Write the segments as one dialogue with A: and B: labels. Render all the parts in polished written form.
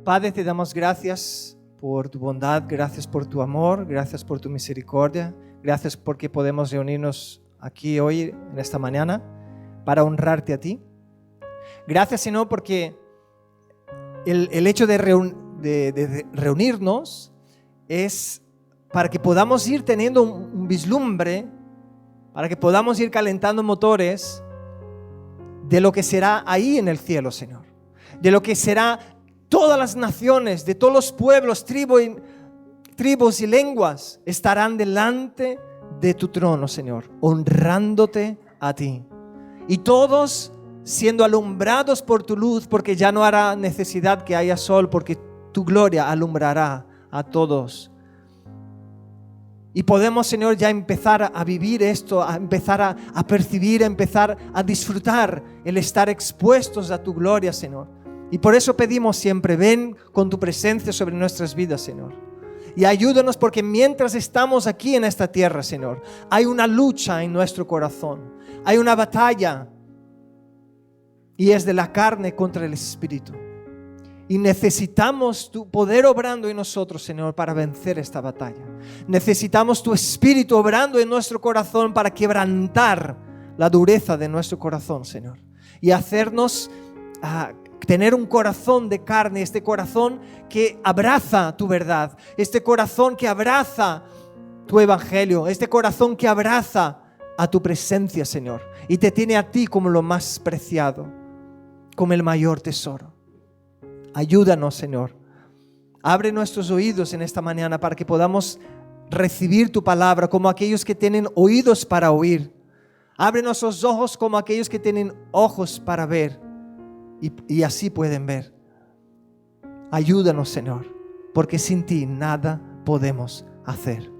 A: Padre, te damos gracias por tu bondad, gracias por tu amor, gracias por tu misericordia, gracias porque podemos reunirnos aquí hoy, en esta mañana, para honrarte a ti. Gracias, Señor, porque el hecho de reunirnos es para que podamos ir teniendo un vislumbre, para que podamos ir calentando motores de lo que será ahí en el cielo, Señor. De lo que será todas las naciones, de todos los pueblos, tribus y lenguas estarán delante de tu trono, Señor, honrándote a ti. Y todos siendo alumbrados por tu luz, porque ya no hará necesidad que haya sol, porque tu gloria alumbrará a todos. Y podemos, Señor, ya empezar a vivir esto, a empezar a percibir, a empezar a disfrutar el estar expuestos a tu gloria, Señor. Y por eso pedimos siempre, ven con tu presencia sobre nuestras vidas, Señor. Y ayúdanos, porque mientras estamos aquí en esta tierra, Señor, hay una lucha en nuestro corazón. Hay una batalla, y es de la carne contra el espíritu. Y necesitamos tu poder obrando en nosotros, Señor, para vencer esta batalla. Necesitamos tu espíritu obrando en nuestro corazón para quebrantar la dureza de nuestro corazón, Señor. Y hacernos tener un corazón de carne, este corazón que abraza tu verdad, este corazón que abraza tu evangelio, este corazón que abraza a tu presencia, Señor, y te tiene a ti como lo más preciado, como el mayor tesoro. Ayúdanos, Señor. Abre nuestros oídos en esta mañana para que podamos recibir tu palabra como aquellos que tienen oídos para oír. Abre nuestros ojos como aquellos que tienen ojos para ver y así pueden ver. Ayúdanos, Señor, porque sin ti nada podemos hacer.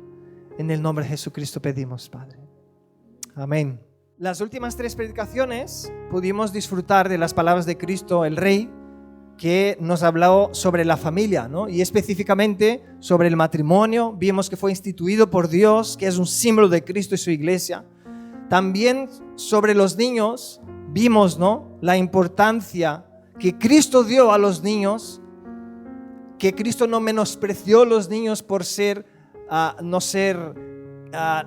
A: En el nombre de Jesucristo pedimos, Padre. Amén. Las últimas 3 predicaciones pudimos disfrutar de las palabras de Cristo, el Rey, que nos habló sobre la familia, ¿no? Y específicamente sobre el matrimonio. Vimos que fue instituido por Dios, que es un símbolo de Cristo y su iglesia. También sobre los niños vimos, ¿no?, la importancia que Cristo dio a los niños, que Cristo no menospreció a los niños por no ser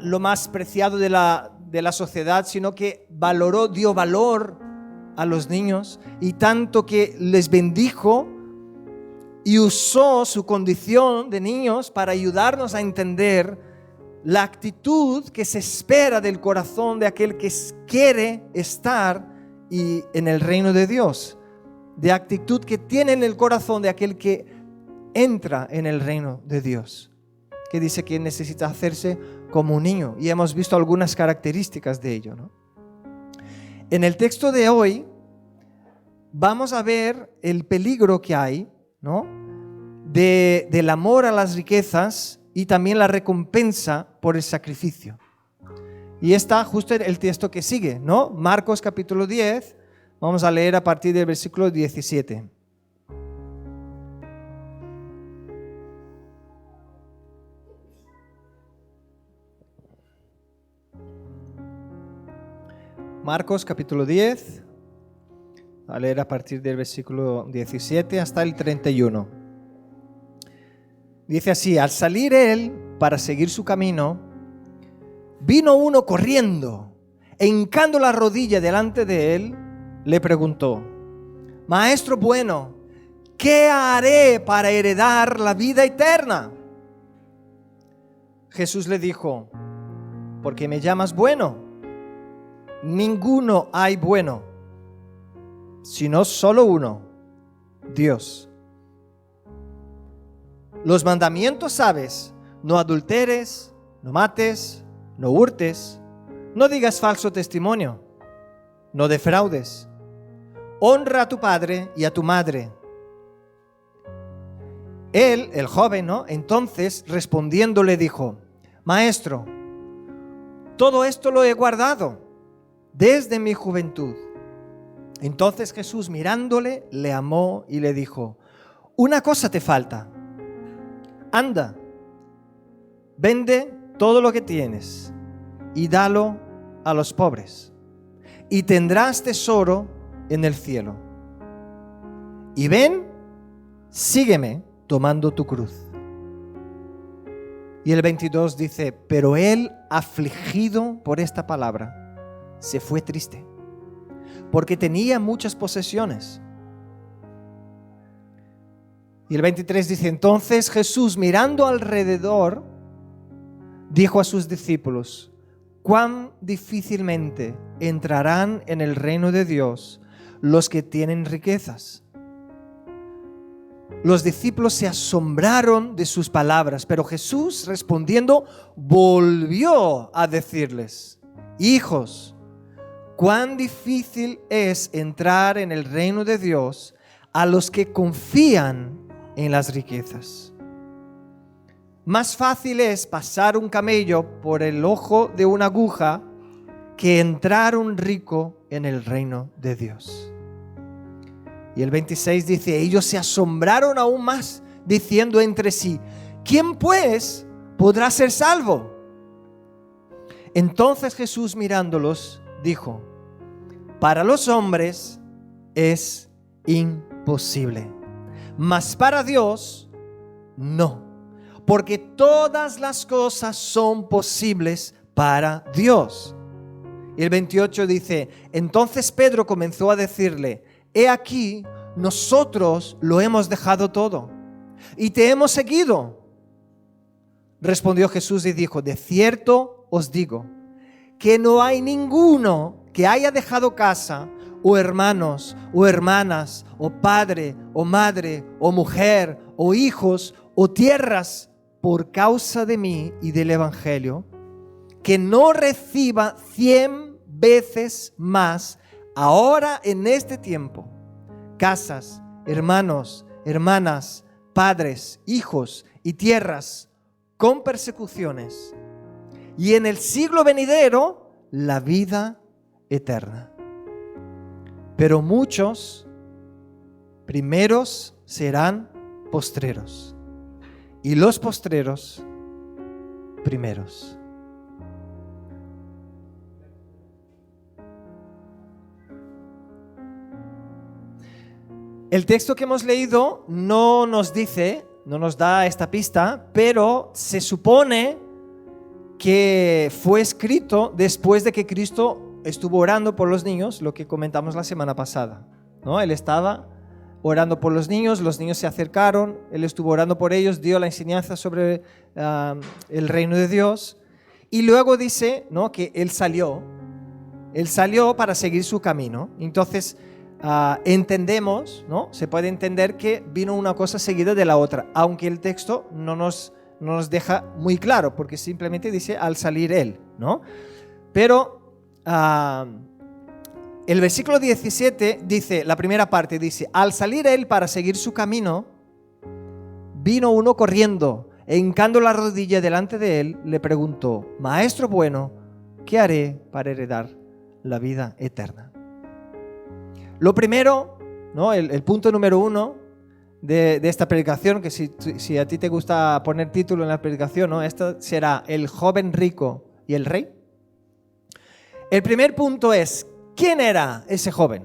A: lo más preciado de la sociedad, sino que dio valor a los niños, y tanto que les bendijo y usó su condición de niños para ayudarnos a entender la actitud que se espera del corazón de aquel que quiere estar en el reino de Dios, de actitud que tiene en el corazón de aquel que entra en el reino de Dios, que dice que necesita hacerse como un niño, y hemos visto algunas características de ello, ¿no? En el texto de hoy vamos a ver el peligro que hay, ¿no?, del amor a las riquezas y también la recompensa por el sacrificio. Y está justo el texto que sigue, ¿no? Marcos capítulo 10, vamos a leer a partir del versículo 17. Marcos capítulo 10, a leer a partir del versículo 17 hasta el 31. Dice así: al salir él para seguir su camino, vino uno corriendo e hincando la rodilla delante de él, le preguntó: Maestro bueno, ¿qué haré para heredar la vida eterna? Jesús le dijo: ¿por qué me llamas bueno? Ninguno hay bueno, sino solo uno, Dios. Los mandamientos sabes: no adulteres, no mates, no hurtes, no digas falso testimonio, no defraudes, honra a tu padre y a tu madre. Él, el joven, ¿no?, entonces respondiendo le dijo: Maestro, todo esto lo he guardado desde mi juventud. Entonces Jesús, mirándole, le amó y le dijo: una cosa te falta. Anda, vende todo lo que tienes y dalo a los pobres, y tendrás tesoro en el cielo. Y ven, sígueme tomando tu cruz. Y el 22 dice, pero él, afligido por esta palabra, se fue triste, porque tenía muchas posesiones. Y el 23 dice, entonces Jesús, mirando alrededor, dijo a sus discípulos, cuán difícilmente entrarán en el reino de Dios los que tienen riquezas. Los discípulos se asombraron de sus palabras, pero Jesús, respondiendo, volvió a decirles, hijos, cuán difícil es entrar en el reino de Dios a los que confían en las riquezas. Más fácil es pasar un camello por el ojo de una aguja que entrar un rico en el reino de Dios. Y el 26 dice, ellos se asombraron aún más, diciendo entre sí, ¿quién pues podrá ser salvo? Entonces Jesús, mirándolos, dijo, para los hombres es imposible, mas para Dios no, porque todas las cosas son posibles para Dios. Y el 28 dice, entonces Pedro comenzó a decirle, he aquí, nosotros lo hemos dejado todo y te hemos seguido. Respondió Jesús y dijo, de cierto os digo, que no hay ninguno que haya dejado casa, o hermanos, o hermanas, o padre, o madre, o mujer, o hijos, o tierras, por causa de mí y del Evangelio, que no reciba 100 veces más ahora en este tiempo, casas, hermanos, hermanas, padres, hijos y tierras, con persecuciones, y en el siglo venidero la vida eterna. Pero muchos primeros serán postreros, y los postreros primeros. El texto que hemos leído no nos dice, no nos da esta pista, pero se supone que fue escrito después de que Cristo estuvo orando por los niños, lo que comentamos la semana pasada, ¿no? Él estaba orando por los niños se acercaron, Él estuvo orando por ellos, dio la enseñanza sobre el reino de Dios, y luego dice, ¿no?, que Él salió para seguir su camino. Entonces, entendemos, ¿no? Se puede entender que vino una cosa seguida de la otra, aunque el texto no nos deja muy claro, porque simplemente dice al salir Él, ¿no? Pero el versículo 17 dice, la primera parte dice, al salir Él para seguir su camino, vino uno corriendo, e hincando la rodilla delante de Él, le preguntó, Maestro bueno, ¿qué haré para heredar la vida eterna? Lo primero, ¿no?, el punto número 1 de esta predicación, que si a ti te gusta poner título en la predicación, ¿no?, esto será el joven rico y el rey. El primer punto es, ¿quién era ese joven?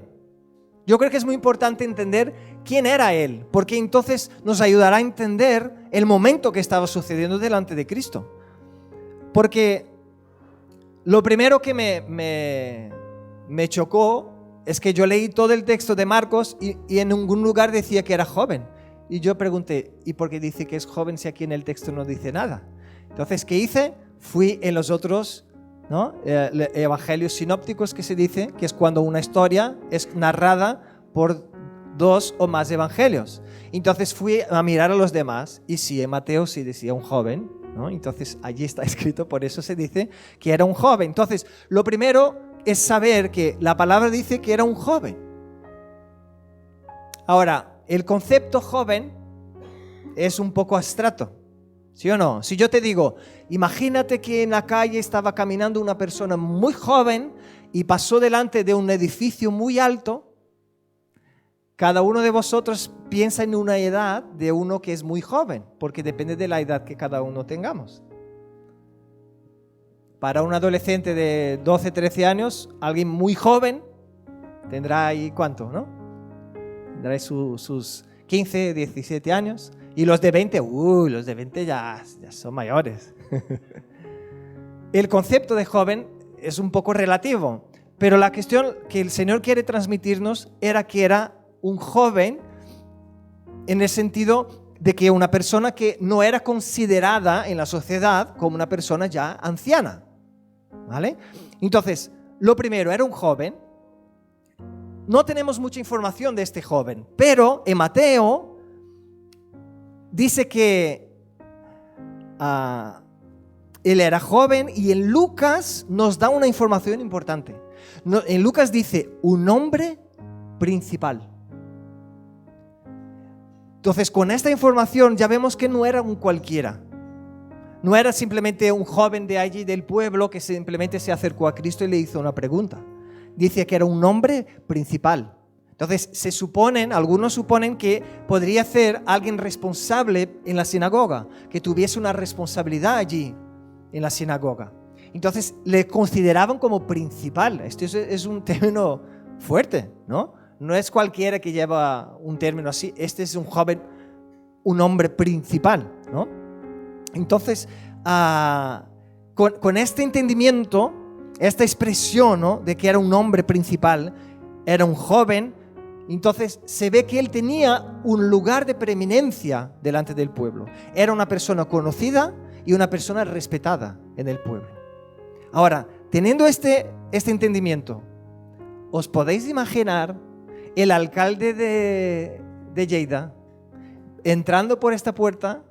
A: Yo creo que es muy importante entender quién era él, porque entonces nos ayudará a entender el momento que estaba sucediendo delante de Cristo. Porque lo primero que me chocó es que yo leí todo el texto de Marcos y en ningún lugar decía que era joven. Y yo pregunté, ¿y por qué dice que es joven si aquí en el texto no dice nada? Entonces, ¿qué hice? Fui en los otros, ¿no?, evangelios sinópticos, que se dice, que es cuando una historia es narrada por 2 o más evangelios. Entonces fui a mirar a los demás, y sí, en Mateo sí decía un joven, ¿no? Entonces allí está escrito, por eso se dice que era un joven. Entonces, lo primero es saber que la palabra dice que era un joven. Ahora, el concepto joven es un poco abstracto, ¿sí o no? Si yo te digo, imagínate que en la calle estaba caminando una persona muy joven y pasó delante de un edificio muy alto, cada uno de vosotros piensa en una edad de uno que es muy joven, porque depende de la edad que cada uno tengamos. Para un adolescente de 12, 13 años, alguien muy joven tendrá ahí ¿cuánto, no? Tendrá sus 15, 17 años. Y los de 20, los de 20 ya son mayores. El concepto de joven es un poco relativo, pero la cuestión que el Señor quiere transmitirnos era que era un joven en el sentido de que una persona que no era considerada en la sociedad como una persona ya anciana, ¿vale? Entonces, lo primero, era un joven. No tenemos mucha información de este joven, pero en Mateo dice que él era joven, y en Lucas nos da una información importante. En Lucas dice, un hombre principal. Entonces, con esta información ya vemos que no era un cualquiera. No era simplemente un joven de allí del pueblo que simplemente se acercó a Cristo y le hizo una pregunta. Dice que era un hombre principal. Entonces, algunos suponen que podría ser alguien responsable en la sinagoga, que tuviese una responsabilidad allí en la sinagoga. Entonces, le consideraban como principal. Esto es un término fuerte, ¿no? No es cualquiera que lleva un término así. Este es un joven, un hombre principal, ¿no? Entonces, con este entendimiento, esta expresión, ¿no?, de que era un hombre principal, era un joven, entonces se ve que él tenía un lugar de preeminencia delante del pueblo. Era una persona conocida y una persona respetada en el pueblo. Ahora, teniendo este entendimiento, ¿os podéis imaginar el alcalde de Lleida entrando por esta puerta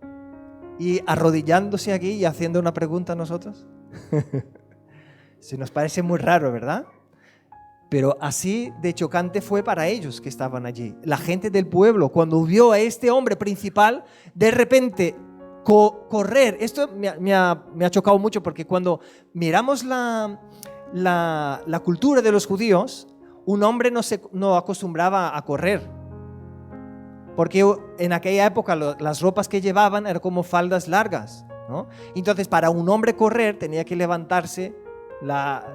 A: y arrodillándose aquí y haciendo una pregunta a nosotros? Se nos parece muy raro, ¿verdad? Pero así de chocante fue para ellos que estaban allí. La gente del pueblo, cuando vio a este hombre principal, de repente correr. Esto me ha chocado mucho, porque cuando miramos la cultura de los judíos, un hombre no acostumbraba a correr, porque en aquella época las ropas que llevaban eran como faldas largas, ¿no? Entonces, para un hombre correr tenía que levantarse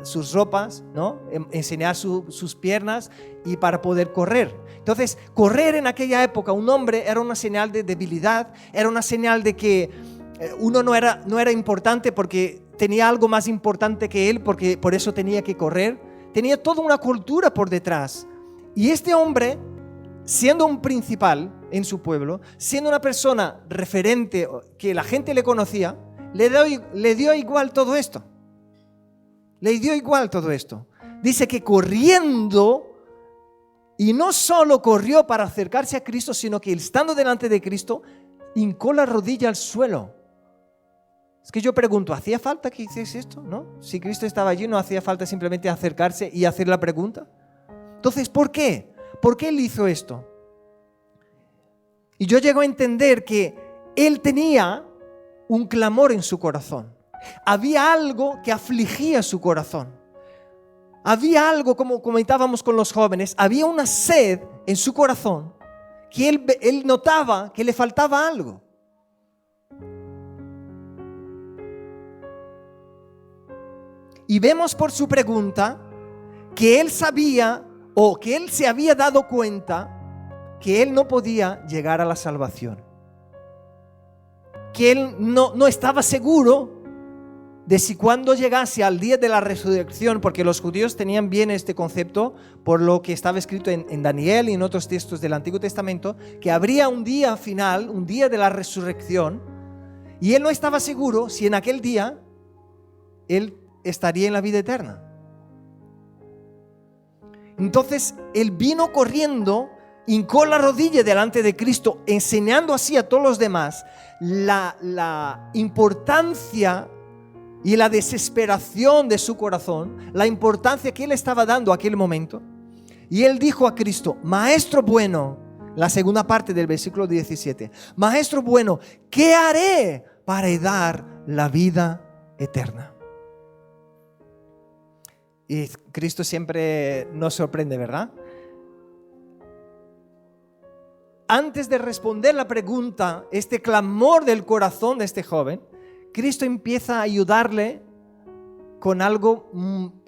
A: sus ropas, ¿no?, enseñar sus piernas, y para poder correr. Entonces, correr en aquella época un hombre era una señal de debilidad, era una señal de que uno no era importante, porque tenía algo más importante que él, porque por eso tenía que correr. Tenía toda una cultura por detrás. Y este hombre, siendo un principal en su pueblo, siendo una persona referente que la gente le conocía, le dio igual todo esto. Le dio igual todo esto. Dice que corriendo, y no solo corrió para acercarse a Cristo, sino que estando delante de Cristo, hincó la rodilla al suelo. Es que yo pregunto, ¿hacía falta que hiciese esto? ¿No? Si Cristo estaba allí, no hacía falta simplemente acercarse y hacer la pregunta. Entonces, ¿por qué? ¿Por qué él hizo esto? Y yo llego a entender que él tenía un clamor en su corazón. Había algo que afligía su corazón. Había algo, como comentábamos con los jóvenes, había una sed en su corazón que él notaba que le faltaba algo. Y vemos por su pregunta que él sabía, o que él se había dado cuenta, que él no podía llegar a la salvación. Que él no estaba seguro de si cuando llegase al día de la resurrección, porque los judíos tenían bien este concepto por lo que estaba escrito en Daniel y en otros textos del Antiguo Testamento, que habría un día final, un día de la resurrección, y él no estaba seguro si en aquel día él estaría en la vida eterna. Entonces él vino corriendo, hincó la rodilla delante de Cristo, enseñando así a todos los demás la importancia y la desesperación de su corazón, la importancia que él estaba dando a aquel momento. Y él dijo a Cristo: Maestro bueno, la segunda parte del versículo 17, Maestro bueno, ¿qué haré para heredar la vida eterna? Y Cristo siempre nos sorprende, ¿verdad? Antes de responder la pregunta, este clamor del corazón de este joven, Cristo empieza a ayudarle con algo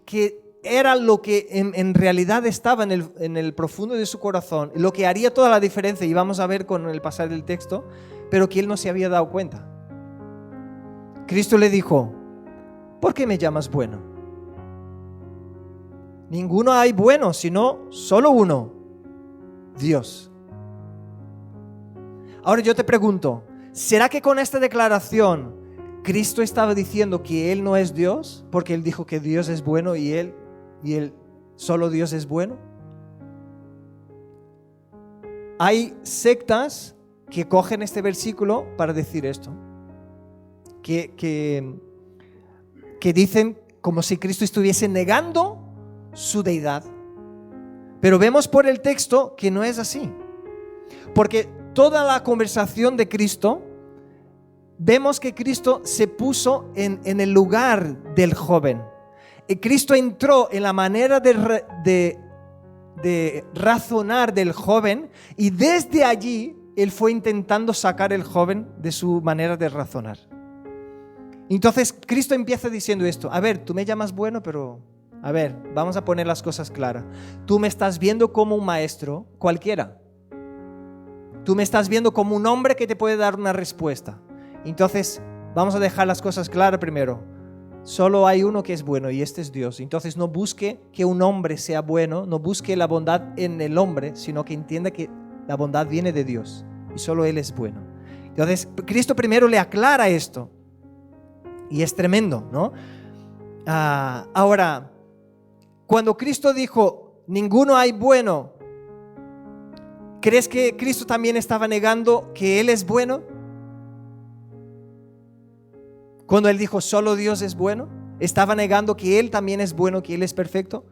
A: que era lo que en realidad estaba en el profundo de su corazón, lo que haría toda la diferencia, y vamos a ver con el pasar del texto, pero que él no se había dado cuenta. Cristo le dijo: ¿por qué me llamas bueno? Ninguno hay bueno, sino solo uno, Dios. Ahora yo te pregunto, ¿será que con esta declaración Cristo estaba diciendo que Él no es Dios? Porque Él dijo que Dios es bueno y Él solo Dios es bueno. Hay sectas que cogen este versículo para decir esto. Que dicen como si Cristo estuviese negando su deidad. Pero vemos por el texto que no es así. Porque toda la conversación de Cristo, vemos que Cristo se puso en el lugar del joven. Y Cristo entró en la manera de razonar del joven, y desde allí Él fue intentando sacar al joven de su manera de razonar. Entonces Cristo empieza diciendo esto: a ver, tú me llamas bueno, pero a ver, vamos a poner las cosas claras. Tú me estás viendo como un maestro cualquiera. Tú me estás viendo como un hombre que te puede dar una respuesta. Entonces vamos a dejar las cosas claras primero. Solo hay uno que es bueno, y este es Dios. Entonces no busque que un hombre sea bueno, no busque la bondad en el hombre, sino que entienda que la bondad viene de Dios y solo Él es bueno. Entonces Cristo primero le aclara esto, y es tremendo, ¿no? Ahora, cuando Cristo dijo: ninguno hay bueno, ¿crees que Cristo también estaba negando que Él es bueno? Cuando Él dijo solo Dios es bueno, ¿estaba negando que Él también es bueno, que Él es perfecto?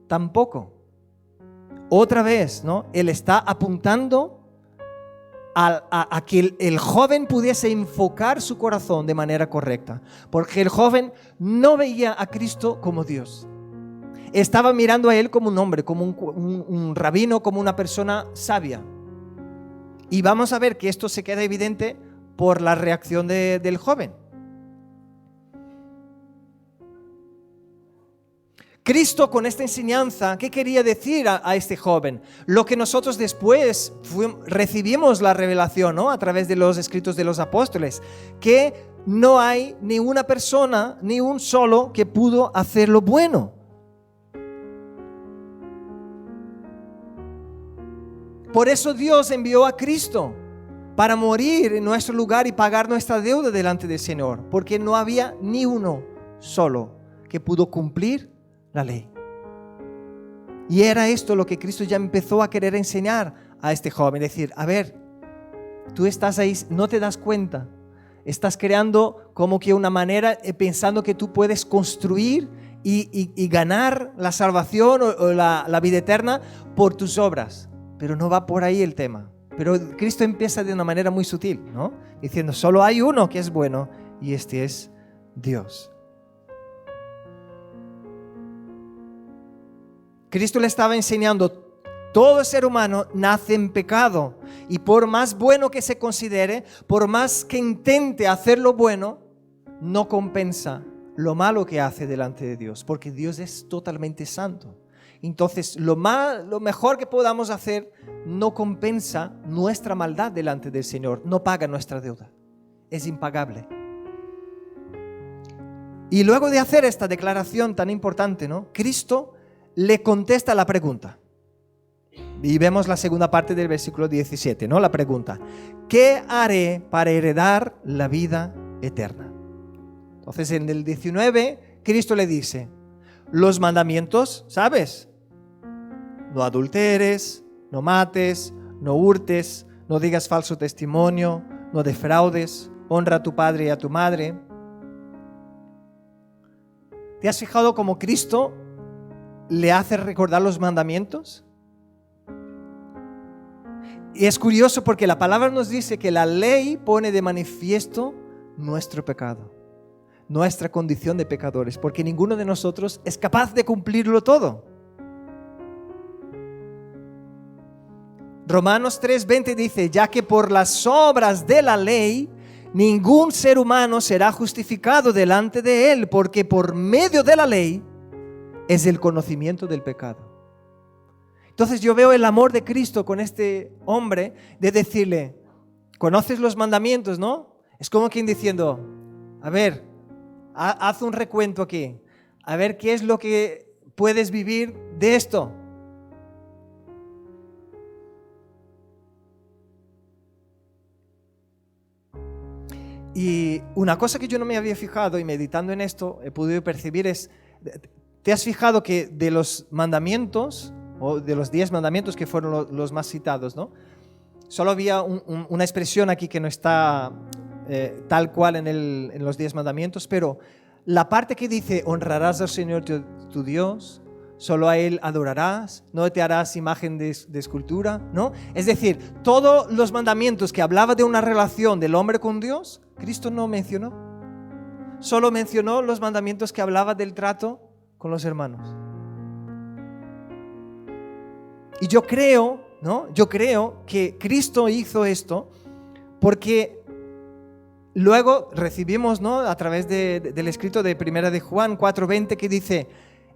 A: Tampoco. Otra vez, ¿no? Él está apuntando a que el joven pudiese enfocar su corazón de manera correcta, porque el joven no veía a Cristo como Dios. Estaba mirando a Él como un hombre, como un rabino, como una persona sabia. Y vamos a ver que esto se queda evidente por la reacción del joven. Cristo, con esta enseñanza, ¿qué quería decir a este joven? Lo que nosotros después recibimos la revelación, ¿no? A través de los escritos de los apóstoles, que no hay ni una persona, ni un solo, que pudo hacer lo bueno. Por eso Dios envió a Cristo para morir en nuestro lugar y pagar nuestra deuda delante del Señor, porque no había ni uno solo que pudo cumplir la ley. Y era esto lo que Cristo ya empezó a querer enseñar a este joven, decir: a ver, tú estás ahí, no te das cuenta, estás creando como que una manera, pensando que tú puedes construir y ganar la salvación o la vida eterna por tus obras, pero no va por ahí el tema. Pero Cristo empieza de una manera muy sutil, ¿no? Diciendo: solo hay uno que es bueno, y este es Dios. Cristo le estaba enseñando: todo ser humano nace en pecado, y por más bueno que se considere, por más que intente hacer lo bueno, no compensa lo malo que hace delante de Dios, porque Dios es totalmente santo. Entonces lo mejor que podamos hacer no compensa nuestra maldad delante del Señor, no paga nuestra deuda, es impagable. Y luego de hacer esta declaración tan importante, ¿no? Cristo le contesta la pregunta. Y vemos la segunda parte del versículo 17, ¿no? La pregunta: ¿qué haré para heredar la vida eterna? Entonces en el 19, Cristo le dice: los mandamientos, ¿sabes? No adulteres, no mates, no hurtes, no digas falso testimonio, no defraudes, honra a tu padre y a tu madre. ¿Te has fijado cómo Cristo le hace recordar los mandamientos? Y es curioso porque la palabra nos dice que la ley pone de manifiesto nuestro pecado, nuestra condición de pecadores, porque ninguno de nosotros es capaz de cumplirlo todo. Romanos 3:20 dice: ya que por las obras de la ley ningún ser humano será justificado delante de él, porque por medio de la ley es el conocimiento del pecado. Entonces yo veo el amor de Cristo con este hombre de decirle, ¿conoces los mandamientos, no? Es como quien diciendo, a ver, haz un recuento aquí, a ver qué es lo que puedes vivir de esto. Y una cosa que yo no me había fijado y meditando en esto he podido percibir es, ¿te has fijado que de los mandamientos, o de los 10 mandamientos que fueron los más citados, ¿no? Solo había una expresión aquí que no está tal cual en los 10 mandamientos, pero la parte que dice, honrarás al Señor tu Dios, solo a Él adorarás, no te harás imagen de escultura, ¿no? Es decir, todos los mandamientos que hablaba de una relación del hombre con Dios, Cristo no mencionó. Solo mencionó los mandamientos que hablaba del trato con los hermanos. Y yo creo, ¿no? Yo creo que Cristo hizo esto porque luego recibimos, ¿no? A través del escrito de 1 de Juan 4:20 que dice,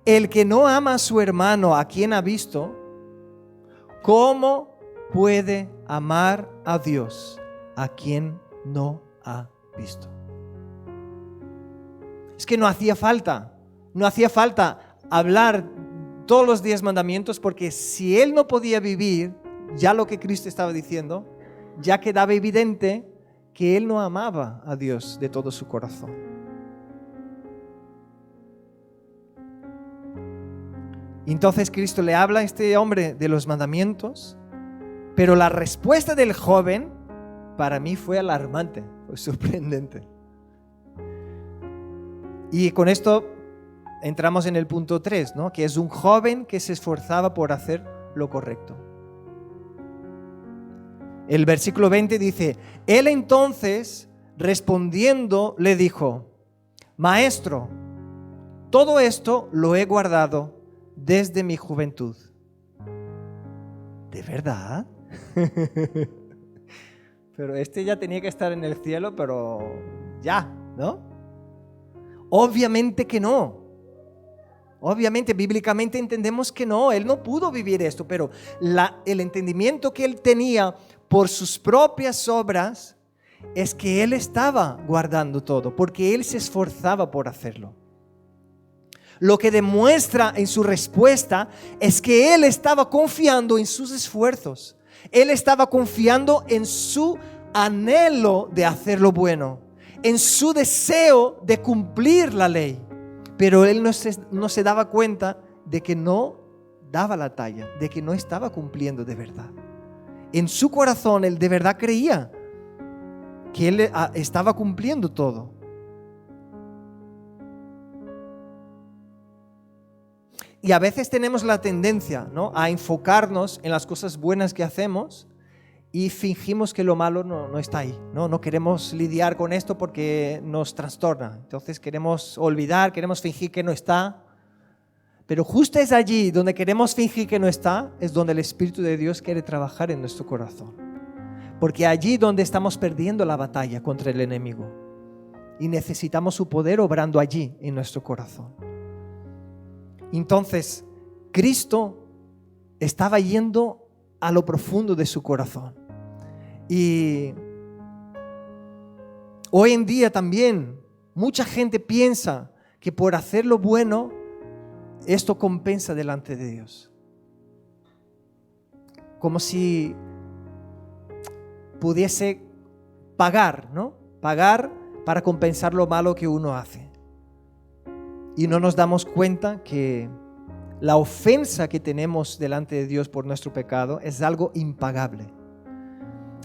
A: el que no ama a su hermano a quien ha visto, ¿cómo puede amar a Dios a quien no ha visto? Es que no hacía falta hablar todos los 10 mandamientos, porque si él no podía vivir ya lo que Cristo estaba diciendo, ya quedaba evidente que él no amaba a Dios de todo su corazón. Entonces Cristo le habla a este hombre de los mandamientos, pero la respuesta del joven para mí fue alarmante, fue sorprendente. Y con esto entramos en el punto 3, ¿no? Que es un joven que se esforzaba por hacer lo correcto. El versículo 20 dice, él entonces respondiendo le dijo, Maestro, todo esto lo he guardado desde mi juventud. ¿De verdad? Pero este ya tenía que estar en el cielo, pero ya, ¿no? Obviamente que no. Obviamente, bíblicamente entendemos que no, él no pudo vivir esto, pero el entendimiento que él tenía por sus propias obras es que él estaba guardando todo, porque él se esforzaba por hacerlo. Lo que demuestra en su respuesta es que él estaba confiando en sus esfuerzos. Él estaba confiando en su anhelo de hacer lo bueno, en su deseo de cumplir la ley. Pero él no se daba cuenta de que no daba la talla, de que no estaba cumpliendo de verdad. En su corazón él de verdad creía que él estaba cumpliendo todo. Y a veces tenemos la tendencia, ¿no?, a enfocarnos en las cosas buenas que hacemos y fingimos que lo malo no está ahí, ¿no? No queremos lidiar con esto porque nos trastorna. Entonces queremos olvidar, queremos fingir que no está. Pero justo es allí donde queremos fingir que no está, es donde el Espíritu de Dios quiere trabajar en nuestro corazón. Porque allí donde estamos perdiendo la batalla contra el enemigo. Y necesitamos su poder obrando allí en nuestro corazón. Entonces, Cristo estaba yendo a lo profundo de su corazón. Y hoy en día también mucha gente piensa que por hacer lo bueno, esto compensa delante de Dios. Como si pudiese pagar, ¿no? Pagar para compensar lo malo que uno hace. Y no nos damos cuenta que la ofensa que tenemos delante de Dios por nuestro pecado es algo impagable.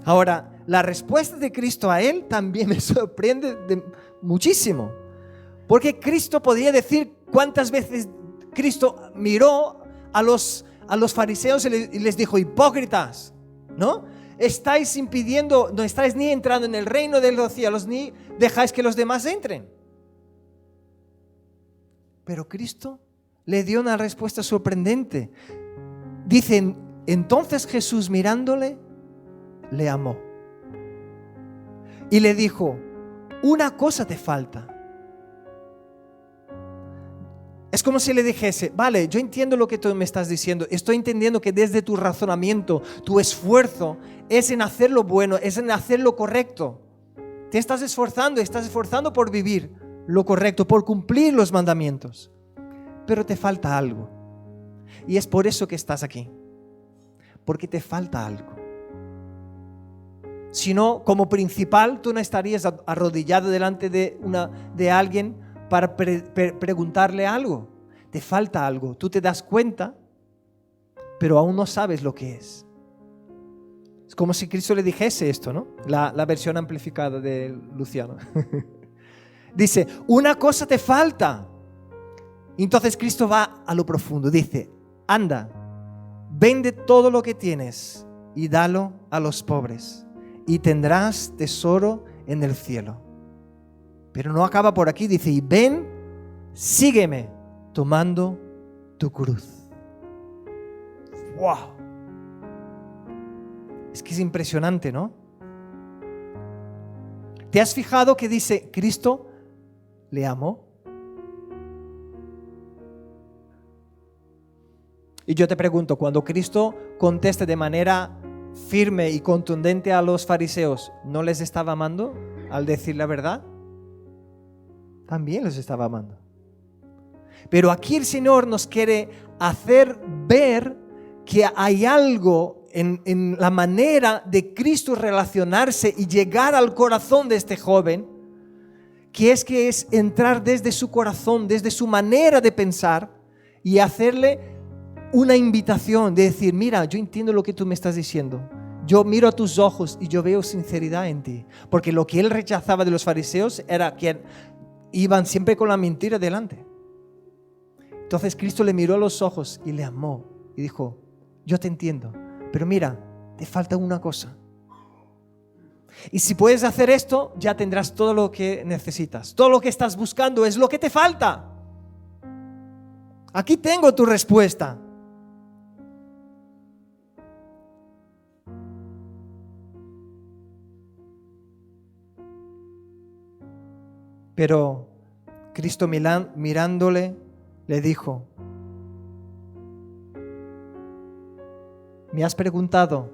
A: Ahora, la respuesta de Cristo a él también me sorprende muchísimo. Porque Cristo podría decir cuántas veces Cristo miró a los fariseos y les dijo, hipócritas, ¿no? Estáis impidiendo, no estáis ni entrando en el reino de los cielos, ni dejáis que los demás entren. Pero Cristo le dio una respuesta sorprendente. Dicen, entonces Jesús mirándole, le amó. Y le dijo, una cosa te falta. Es como si le dijese, vale, yo entiendo lo que tú me estás diciendo, estoy entendiendo que desde tu razonamiento, tu esfuerzo es en hacer lo bueno, es en hacer lo correcto. Te estás esforzando por vivir lo correcto, por cumplir los mandamientos. Pero te falta algo. Y es por eso que estás aquí. Porque te falta algo. Si no, como principal, tú no estarías arrodillado delante de alguien para preguntarle algo. Te falta algo. Tú te das cuenta, pero aún no sabes lo que es. Es como si Cristo le dijese esto, ¿no? La versión amplificada de Luciano. Dice, una cosa te falta. Entonces Cristo va a lo profundo. Dice, anda, vende todo lo que tienes y dalo a los pobres y tendrás tesoro en el cielo. Pero no acaba por aquí. Dice, y ven, sígueme tomando tu cruz. ¡Wow! Es que es impresionante, ¿no? ¿Te has fijado que dice, Cristo le amó? Y yo te pregunto, cuando Cristo contesta de manera firme y contundente a los fariseos, ¿no les estaba amando al decir la verdad? También los estaba amando. Pero aquí el Señor nos quiere hacer ver que hay algo en la manera de Cristo relacionarse y llegar al corazón de este joven, que es entrar desde su corazón, desde su manera de pensar y hacerle una invitación de decir, mira, yo entiendo lo que tú me estás diciendo. Yo miro a tus ojos y yo veo sinceridad en ti. Porque lo que él rechazaba de los fariseos era que iban siempre con la mentira delante. Entonces Cristo le miró a los ojos y le amó y dijo, yo te entiendo, pero mira, te falta una cosa. Y si puedes hacer esto, ya tendrás todo lo que necesitas. Todo lo que estás buscando es lo que te falta. Aquí tengo tu respuesta. Pero Cristo mirándole, le dijo, ¿me has preguntado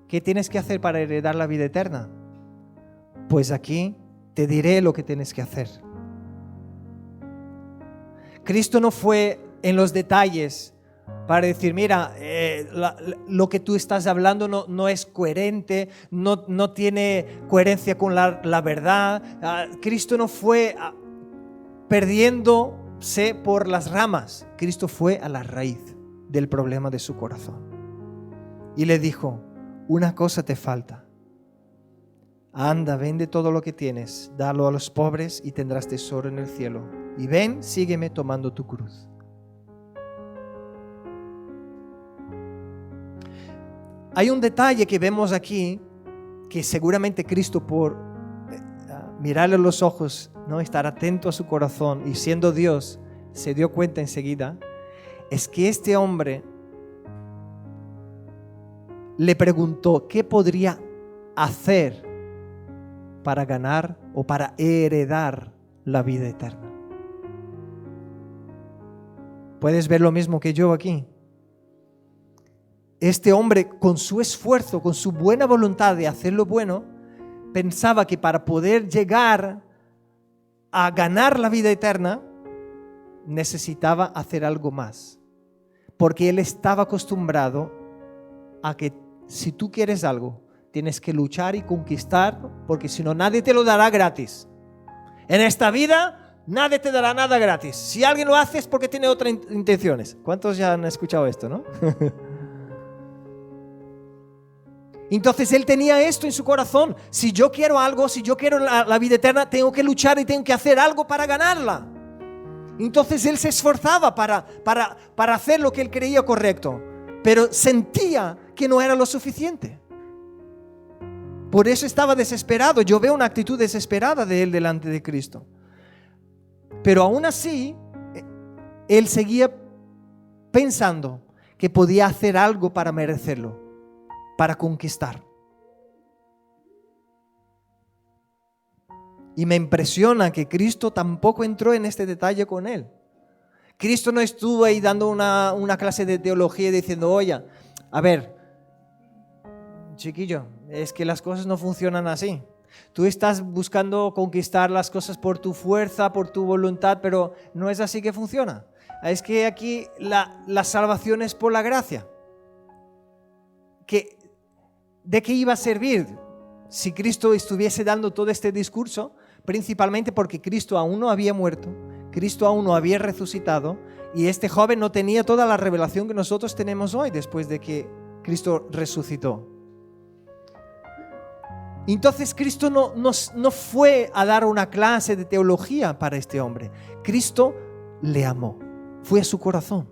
A: qué tienes que hacer para heredar la vida eterna? Pues aquí te diré lo que tienes que hacer. Cristo no fue en los detalles para decir, mira, lo que tú estás hablando no es coherente, no tiene coherencia con la verdad. Cristo no fue perdiéndose por las ramas. Cristo fue a la raíz del problema de su corazón. Y le dijo, una cosa te falta. Anda, vende todo lo que tienes, dalo a los pobres y tendrás tesoro en el cielo. Y ven, sígueme tomando tu cruz. Hay un detalle que vemos aquí, que seguramente Cristo por mirarle a los ojos, ¿no? Estar atento a su corazón y siendo Dios, se dio cuenta enseguida, es que este hombre le preguntó qué podría hacer para ganar o para heredar la vida eterna. ¿Puedes ver lo mismo que yo aquí? Este hombre, con su esfuerzo, con su buena voluntad de hacer lo bueno, pensaba que para poder llegar a ganar la vida eterna, necesitaba hacer algo más. Porque él estaba acostumbrado a que si tú quieres algo, tienes que luchar y conquistar, porque si no, nadie te lo dará gratis. En esta vida, nadie te dará nada gratis. Si alguien lo hace es porque tiene otras intenciones. ¿Cuántos ya han escuchado esto, no? Entonces él tenía esto en su corazón. Si yo quiero algo, si yo quiero la vida eterna, tengo que luchar y tengo que hacer algo para ganarla. Entonces él se esforzaba para hacer lo que él creía correcto, pero sentía que no era lo suficiente. Por eso estaba desesperado. Yo veo una actitud desesperada de él delante de Cristo. Pero aún así, él seguía pensando que podía hacer algo para merecerlo, para conquistar. Y me impresiona que Cristo tampoco entró en este detalle con él. Cristo no estuvo ahí dando una clase de teología diciendo, oye, a ver, chiquillo, es que las cosas no funcionan así. Tú estás buscando conquistar las cosas por tu fuerza, por tu voluntad, pero no es así que funciona. Es que aquí la salvación es por la gracia. ¿De qué iba a servir si Cristo estuviese dando todo este discurso? Principalmente porque Cristo aún no había muerto, Cristo aún no había resucitado y este joven no tenía toda la revelación que nosotros tenemos hoy después de que Cristo resucitó. Entonces Cristo no fue a dar una clase de teología para este hombre. Cristo le amó, fue a su corazón.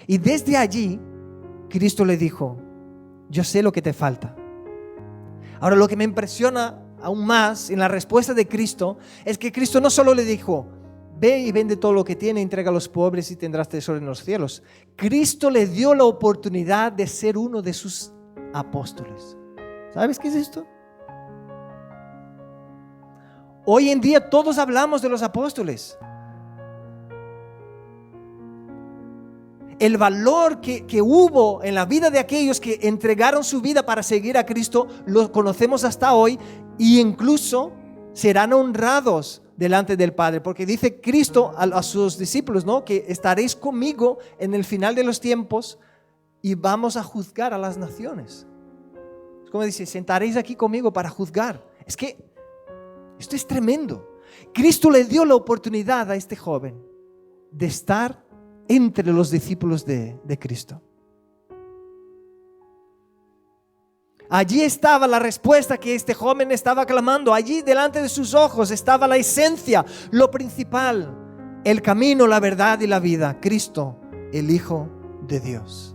A: Y desde allí Cristo le dijo, yo sé lo que te falta. Ahora, lo que me impresiona aún más en la respuesta de Cristo es que Cristo no solo le dijo, ve y vende todo lo que tiene, entrega a los pobres y tendrás tesoro en los cielos. Cristo le dio la oportunidad de ser uno de sus apóstoles. ¿Sabes qué es esto? Hoy en día todos hablamos de los apóstoles. El valor que hubo en la vida de aquellos que entregaron su vida para seguir a Cristo, lo conocemos hasta hoy e incluso serán honrados delante del Padre, porque dice Cristo a sus discípulos, ¿no? Que estaréis conmigo en el final de los tiempos y vamos a juzgar a las naciones. Es como dice, sentaréis aquí conmigo para juzgar. Es que esto es tremendo. Cristo le dio la oportunidad a este joven de estar entre los discípulos de Cristo. Allí estaba la respuesta que este joven estaba clamando. Allí delante de sus ojos estaba la esencia, lo principal, el camino, la verdad y la vida. Cristo, el Hijo de Dios.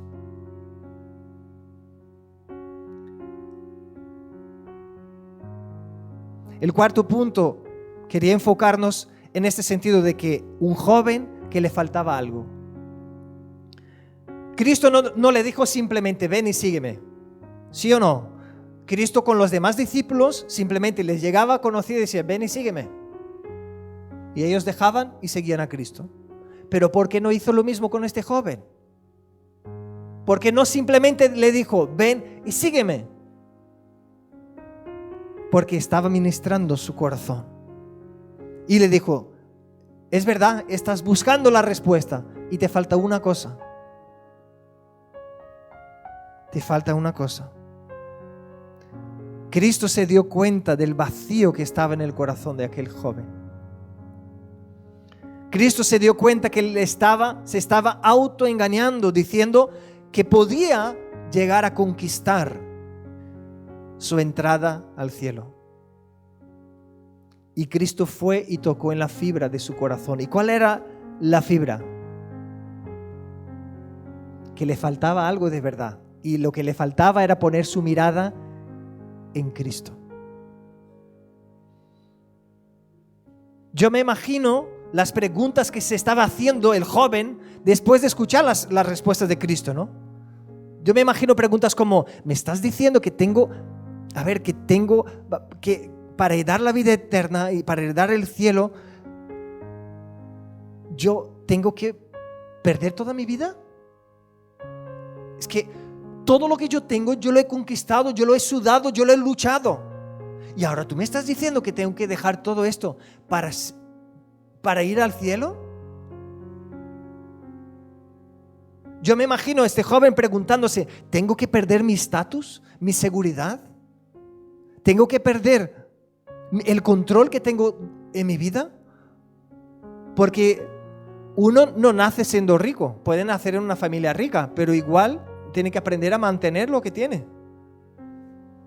A: El cuarto punto, quería enfocarnos en este sentido de que un joven que le faltaba algo. Cristo no le dijo simplemente, ven y sígueme. ¿Sí o no? Cristo con los demás discípulos simplemente les llegaba, conocía y decía, ven y sígueme. Y ellos dejaban y seguían a Cristo. Pero ¿por qué no hizo lo mismo con este joven? ¿Por qué no simplemente le dijo, ven y sígueme? Porque estaba ministrando su corazón. Y le dijo, es verdad, estás buscando la respuesta y te falta una cosa. Te falta una cosa. Cristo se dio cuenta del vacío que estaba en el corazón de aquel joven. Cristo se dio cuenta que él se estaba autoengañando, diciendo que podía llegar a conquistar su entrada al cielo. Y Cristo fue y tocó en la fibra de su corazón. ¿Y cuál era la fibra? Que le faltaba algo de verdad. Y lo que le faltaba era poner su mirada en Cristo. Yo me imagino las preguntas que se estaba haciendo el joven después de escuchar las respuestas de Cristo, ¿no? Yo me imagino preguntas como, ¿me estás diciendo que tengo que para heredar la vida eterna y para heredar el cielo, yo tengo que perder toda mi vida? Es que todo lo que yo tengo, yo lo he conquistado, yo lo he sudado, yo lo he luchado. Y ahora tú me estás diciendo que tengo que dejar todo esto para ir al cielo. Yo me imagino a este joven preguntándose, ¿tengo que perder mi estatus, mi seguridad? ¿Tengo que perder el control que tengo en mi vida? Porque uno no nace siendo rico, puede nacer en una familia rica, pero igual tiene que aprender a mantener lo que tiene.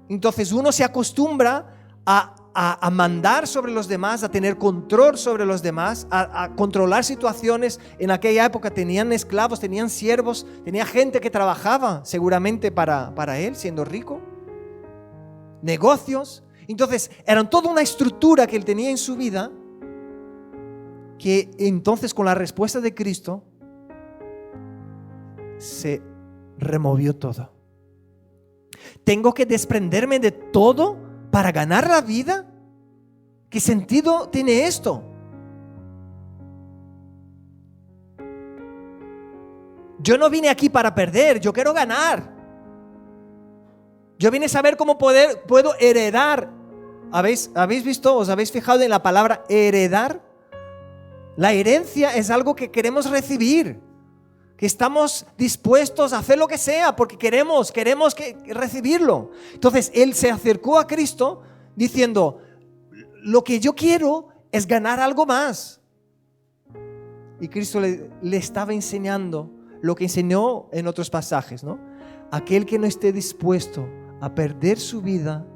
A: Entonces uno se acostumbra a mandar sobre los demás, a tener control sobre los demás, a controlar situaciones. En aquella época tenían esclavos, tenían siervos, tenía gente que trabajaba seguramente para él, siendo rico. Negocios. Entonces eran toda una estructura que él tenía en su vida, que entonces con la respuesta de Cristo se removió todo. ¿Tengo que desprenderme de todo para ganar la vida? ¿Qué sentido tiene esto? Yo no vine aquí para perder, yo quiero ganar. Yo vine a saber cómo puedo heredar. ¿Habéis visto, os habéis fijado en la palabra heredar? La herencia es algo que queremos recibir, que estamos dispuestos a hacer lo que sea porque queremos recibirlo. Entonces él se acercó a Cristo diciendo, lo que yo quiero es ganar algo más. Y Cristo le estaba enseñando lo que enseñó en otros pasajes, ¿no? Aquel que no esté dispuesto a perder su vida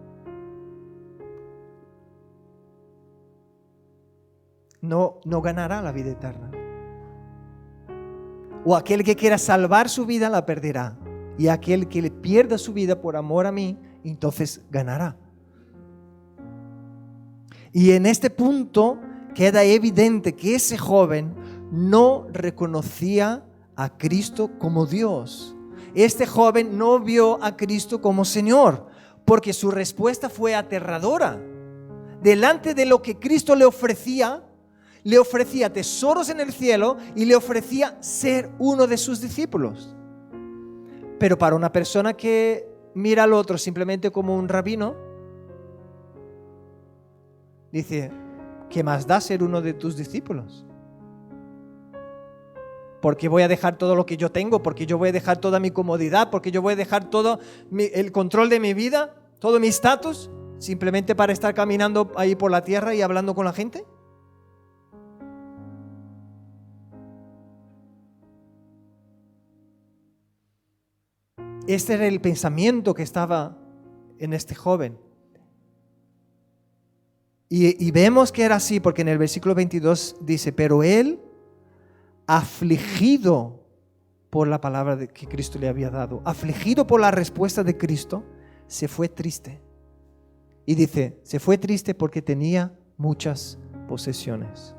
A: no ganará la vida eterna. O aquel que quiera salvar su vida la perderá. Y aquel que le pierda su vida por amor a mí, entonces ganará. Y en este punto queda evidente que ese joven no reconocía a Cristo como Dios. Este joven no vio a Cristo como Señor, porque su respuesta fue aterradora. Delante de lo que Cristo le ofrecía tesoros en el cielo y le ofrecía ser uno de sus discípulos. Pero para una persona que mira al otro simplemente como un rabino, dice, ¿qué más da ser uno de tus discípulos? Porque voy a dejar todo lo que yo tengo, porque yo voy a dejar toda mi comodidad, porque yo voy a dejar todo el control de mi vida, todo mi estatus, simplemente para estar caminando ahí por la tierra y hablando con la gente. Este era el pensamiento que estaba en este joven. Y vemos que era así porque en el versículo 22 dice, pero él, afligido por la palabra que Cristo le había dado, afligido por la respuesta de Cristo, se fue triste. Y dice, se fue triste porque tenía muchas posesiones.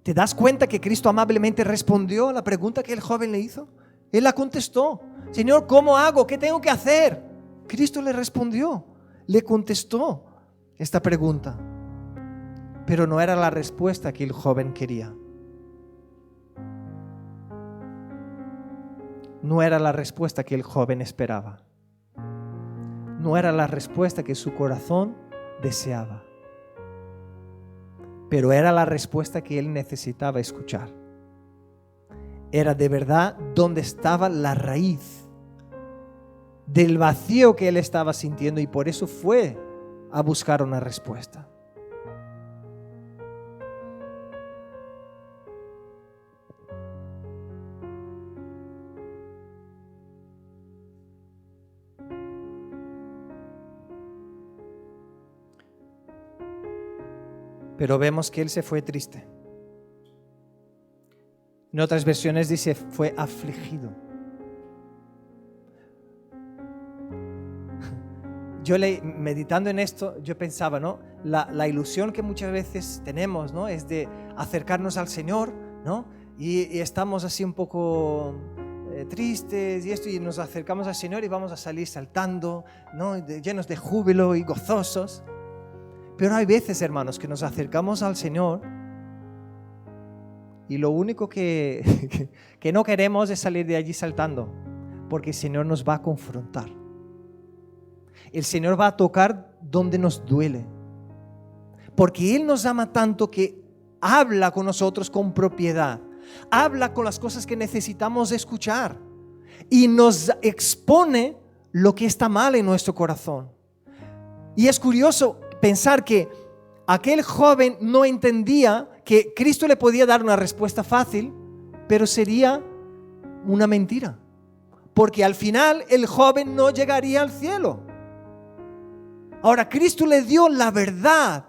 A: ¿Te das cuenta que Cristo amablemente respondió a la pregunta que el joven le hizo? Él la contestó. Señor, ¿cómo hago? ¿Qué tengo que hacer? Cristo le respondió, le contestó esta pregunta. Pero no era la respuesta que el joven quería. No era la respuesta que el joven esperaba. No era la respuesta que su corazón deseaba. Pero era la respuesta que él necesitaba escuchar. Era de verdad donde estaba la raíz del vacío que él estaba sintiendo y por eso fue a buscar una respuesta. Pero vemos que él se fue triste. En otras versiones dice fue afligido. Meditando en esto, yo pensaba, ¿no? La ilusión que muchas veces tenemos, ¿no? Es de acercarnos al Señor, ¿no? Y estamos así un poco tristes y nos acercamos al Señor y vamos a salir saltando, ¿no? Llenos de júbilo y gozosos. Pero hay veces, hermanos, que nos acercamos al Señor y lo único que no queremos es salir de allí saltando, porque el Señor nos va a confrontar. El Señor va a tocar donde nos duele, porque Él nos ama tanto que habla con nosotros con propiedad, habla con las cosas que necesitamos escuchar y nos expone lo que está mal en nuestro corazón. Y es curioso pensar que aquel joven no entendía que Cristo le podía dar una respuesta fácil, pero sería una mentira, porque al final el joven no llegaría al cielo. Ahora, Cristo le dio la verdad,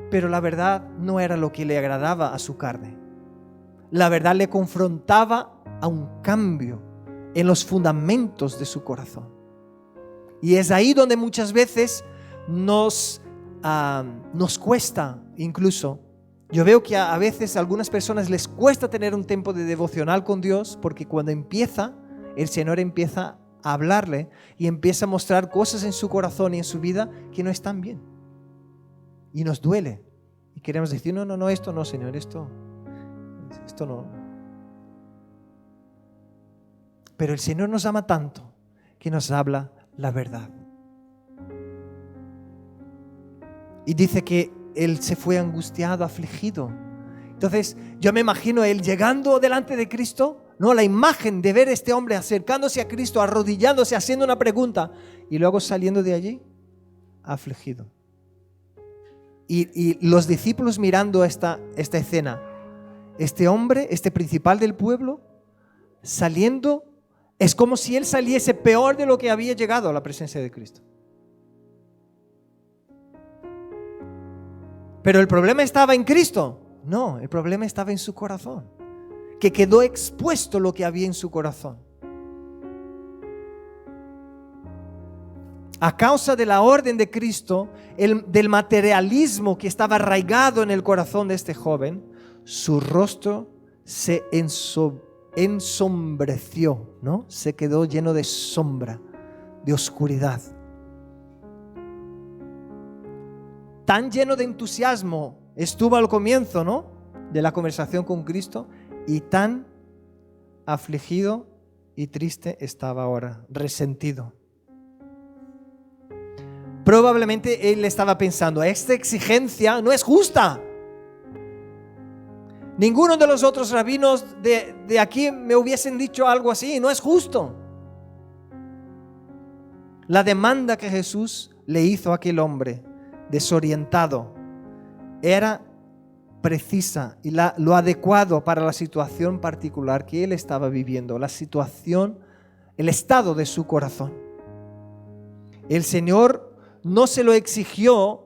A: pero la verdad no era lo que le agradaba a su carne. La verdad le confrontaba a un cambio en los fundamentos de su corazón. Y es ahí donde muchas veces nos cuesta incluso. Yo veo que a veces a algunas personas les cuesta tener un tiempo de devocional con Dios, porque cuando el Señor empieza a hablarle y empieza a mostrar cosas en su corazón y en su vida que no están bien. Y nos duele. queremos decir, no, esto no, Señor, esto no. Pero el Señor nos ama tanto que nos habla la verdad. Y dice que Él se fue angustiado, afligido. Entonces yo me imagino Él llegando delante de Cristo, ¿no? La imagen de ver a este hombre acercándose a Cristo, arrodillándose, haciendo una pregunta y luego saliendo de allí afligido. Y los discípulos mirando esta escena, este hombre, este principal del pueblo, saliendo, es como si él saliese peor de lo que había llegado a la presencia de Cristo. Pero el problema estaba en Cristo. No, el problema estaba en su corazón, que quedó expuesto lo que había en su corazón. A causa de la orden de Cristo, del materialismo que estaba arraigado en el corazón de este joven, su rostro se ensombreció, ¿no? Se quedó lleno de sombra, de oscuridad. Tan lleno de entusiasmo estuvo al comienzo, ¿no?, de la conversación con Cristo, y tan afligido y triste estaba ahora, resentido. Probablemente él estaba pensando, esta exigencia no es justa. Ninguno de los otros rabinos de aquí me hubiesen dicho algo así, no es justo. La demanda que Jesús le hizo a aquel hombre desorientado era precisa y lo adecuado para la situación particular que él estaba viviendo, la situación, el estado de su corazón. El Señor no se lo exigió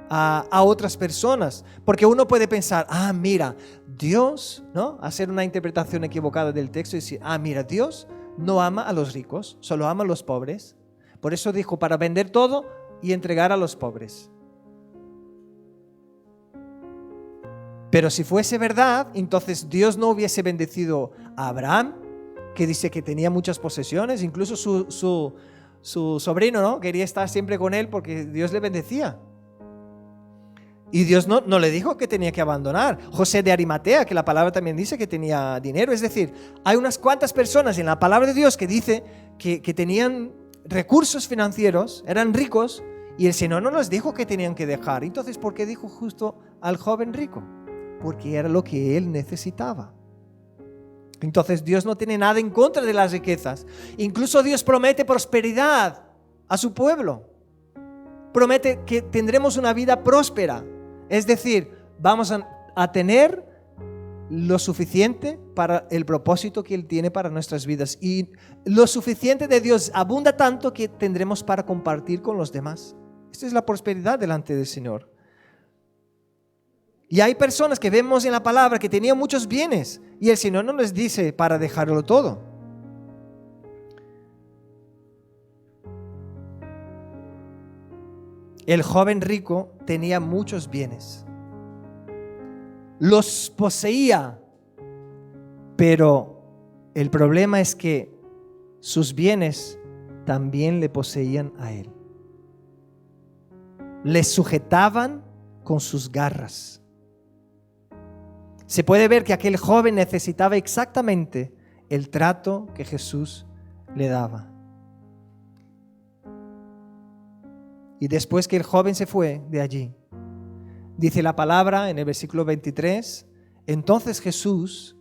A: a otras personas, porque uno puede pensar, mira, Dios, ¿no?, hacer una interpretación equivocada del texto y decir, mira, Dios no ama a los ricos, solo ama a los pobres. Por eso dijo, para vender todo y entregar a los pobres. Pero si fuese verdad, entonces Dios no hubiese bendecido a Abraham, que dice que tenía muchas posesiones, incluso su sobrino, ¿no?, quería estar siempre con él porque Dios le bendecía. Y Dios no le dijo que tenía que abandonar. José de Arimatea, que la palabra también dice que tenía dinero. Es decir, hay unas cuantas personas en la palabra de Dios que dice que tenían recursos financieros, eran ricos, y el Señor no les dijo que tenían que dejar. Entonces, ¿por qué dijo justo al joven rico? Porque era lo que él necesitaba. Entonces Dios no tiene nada en contra de las riquezas. Incluso Dios promete prosperidad a su pueblo. Promete que tendremos una vida próspera. Es decir, vamos a tener lo suficiente para el propósito que Él tiene para nuestras vidas. Y lo suficiente de Dios abunda tanto que tendremos para compartir con los demás. Esta es la prosperidad delante del Señor. Y hay personas que vemos en la palabra que tenían muchos bienes y el Señor no les dice para dejarlo todo. El joven rico tenía muchos bienes. Los poseía, pero el problema es que sus bienes también le poseían a él. Le sujetaban con sus garras. Se puede ver que aquel joven necesitaba exactamente el trato que Jesús le daba. Y después que el joven se fue de allí, dice la palabra en el versículo 23, entonces Jesús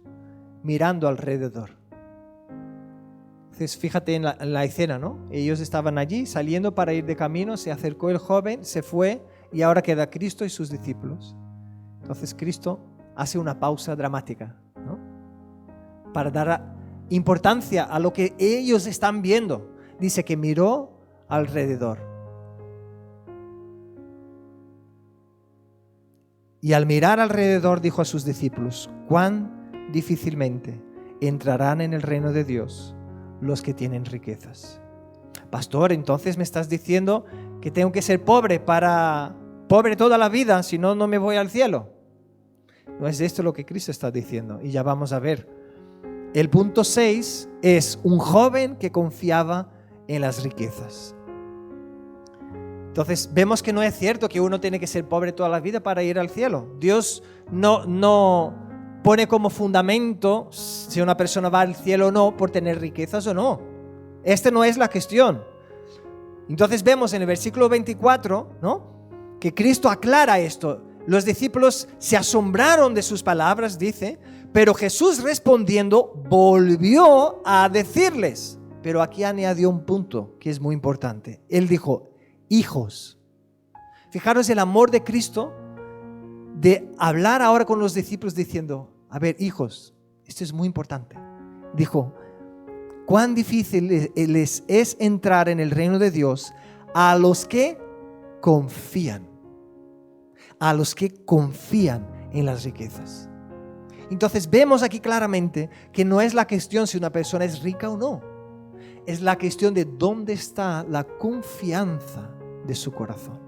A: mirando alrededor. Entonces fíjate en la escena, ¿no? Ellos estaban allí saliendo para ir de camino, se acercó el joven, se fue y ahora queda Cristo y sus discípulos. Entonces Cristo hace una pausa dramática, ¿no?, para dar importancia a lo que ellos están viendo. Dice que miró alrededor. Y al mirar alrededor dijo a sus discípulos, cuán difícilmente entrarán en el reino de Dios los que tienen riquezas. Pastor, entonces me estás diciendo que tengo que ser pobre toda la vida, si no, no me voy al cielo. No es esto lo que Cristo está diciendo, y ya vamos a ver. El punto 6 es un joven que confiaba en las riquezas. Entonces vemos que no es cierto que uno tiene que ser pobre toda la vida para ir al cielo. Dios no pone como fundamento si una persona va al cielo o no por tener riquezas o no. Esta no es la cuestión. Entonces vemos en el versículo 24, ¿no?, que Cristo aclara esto. Los discípulos se asombraron de sus palabras, dice, pero Jesús respondiendo volvió a decirles. Pero aquí añadió un punto que es muy importante. Él dijo, hijos. Fijaros el amor de Cristo de hablar ahora con los discípulos diciendo, a ver, hijos, esto es muy importante. Dijo, cuán difícil les es entrar en el reino de Dios a los que confían. A los que confían en las riquezas. Entonces vemos aquí claramente que no es la cuestión si una persona es rica o no. Es la cuestión de dónde está la confianza de su corazón.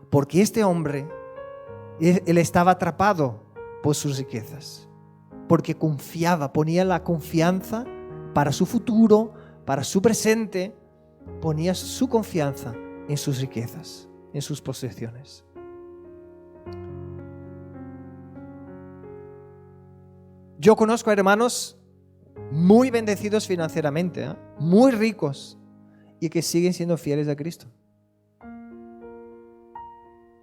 A: Porque este hombre, él estaba atrapado por sus riquezas. Porque confiaba, ponía la confianza para su futuro, para su presente. Ponía su confianza en sus riquezas, en sus posesiones. Yo conozco a hermanos muy bendecidos financieramente, muy ricos, y que siguen siendo fieles a Cristo.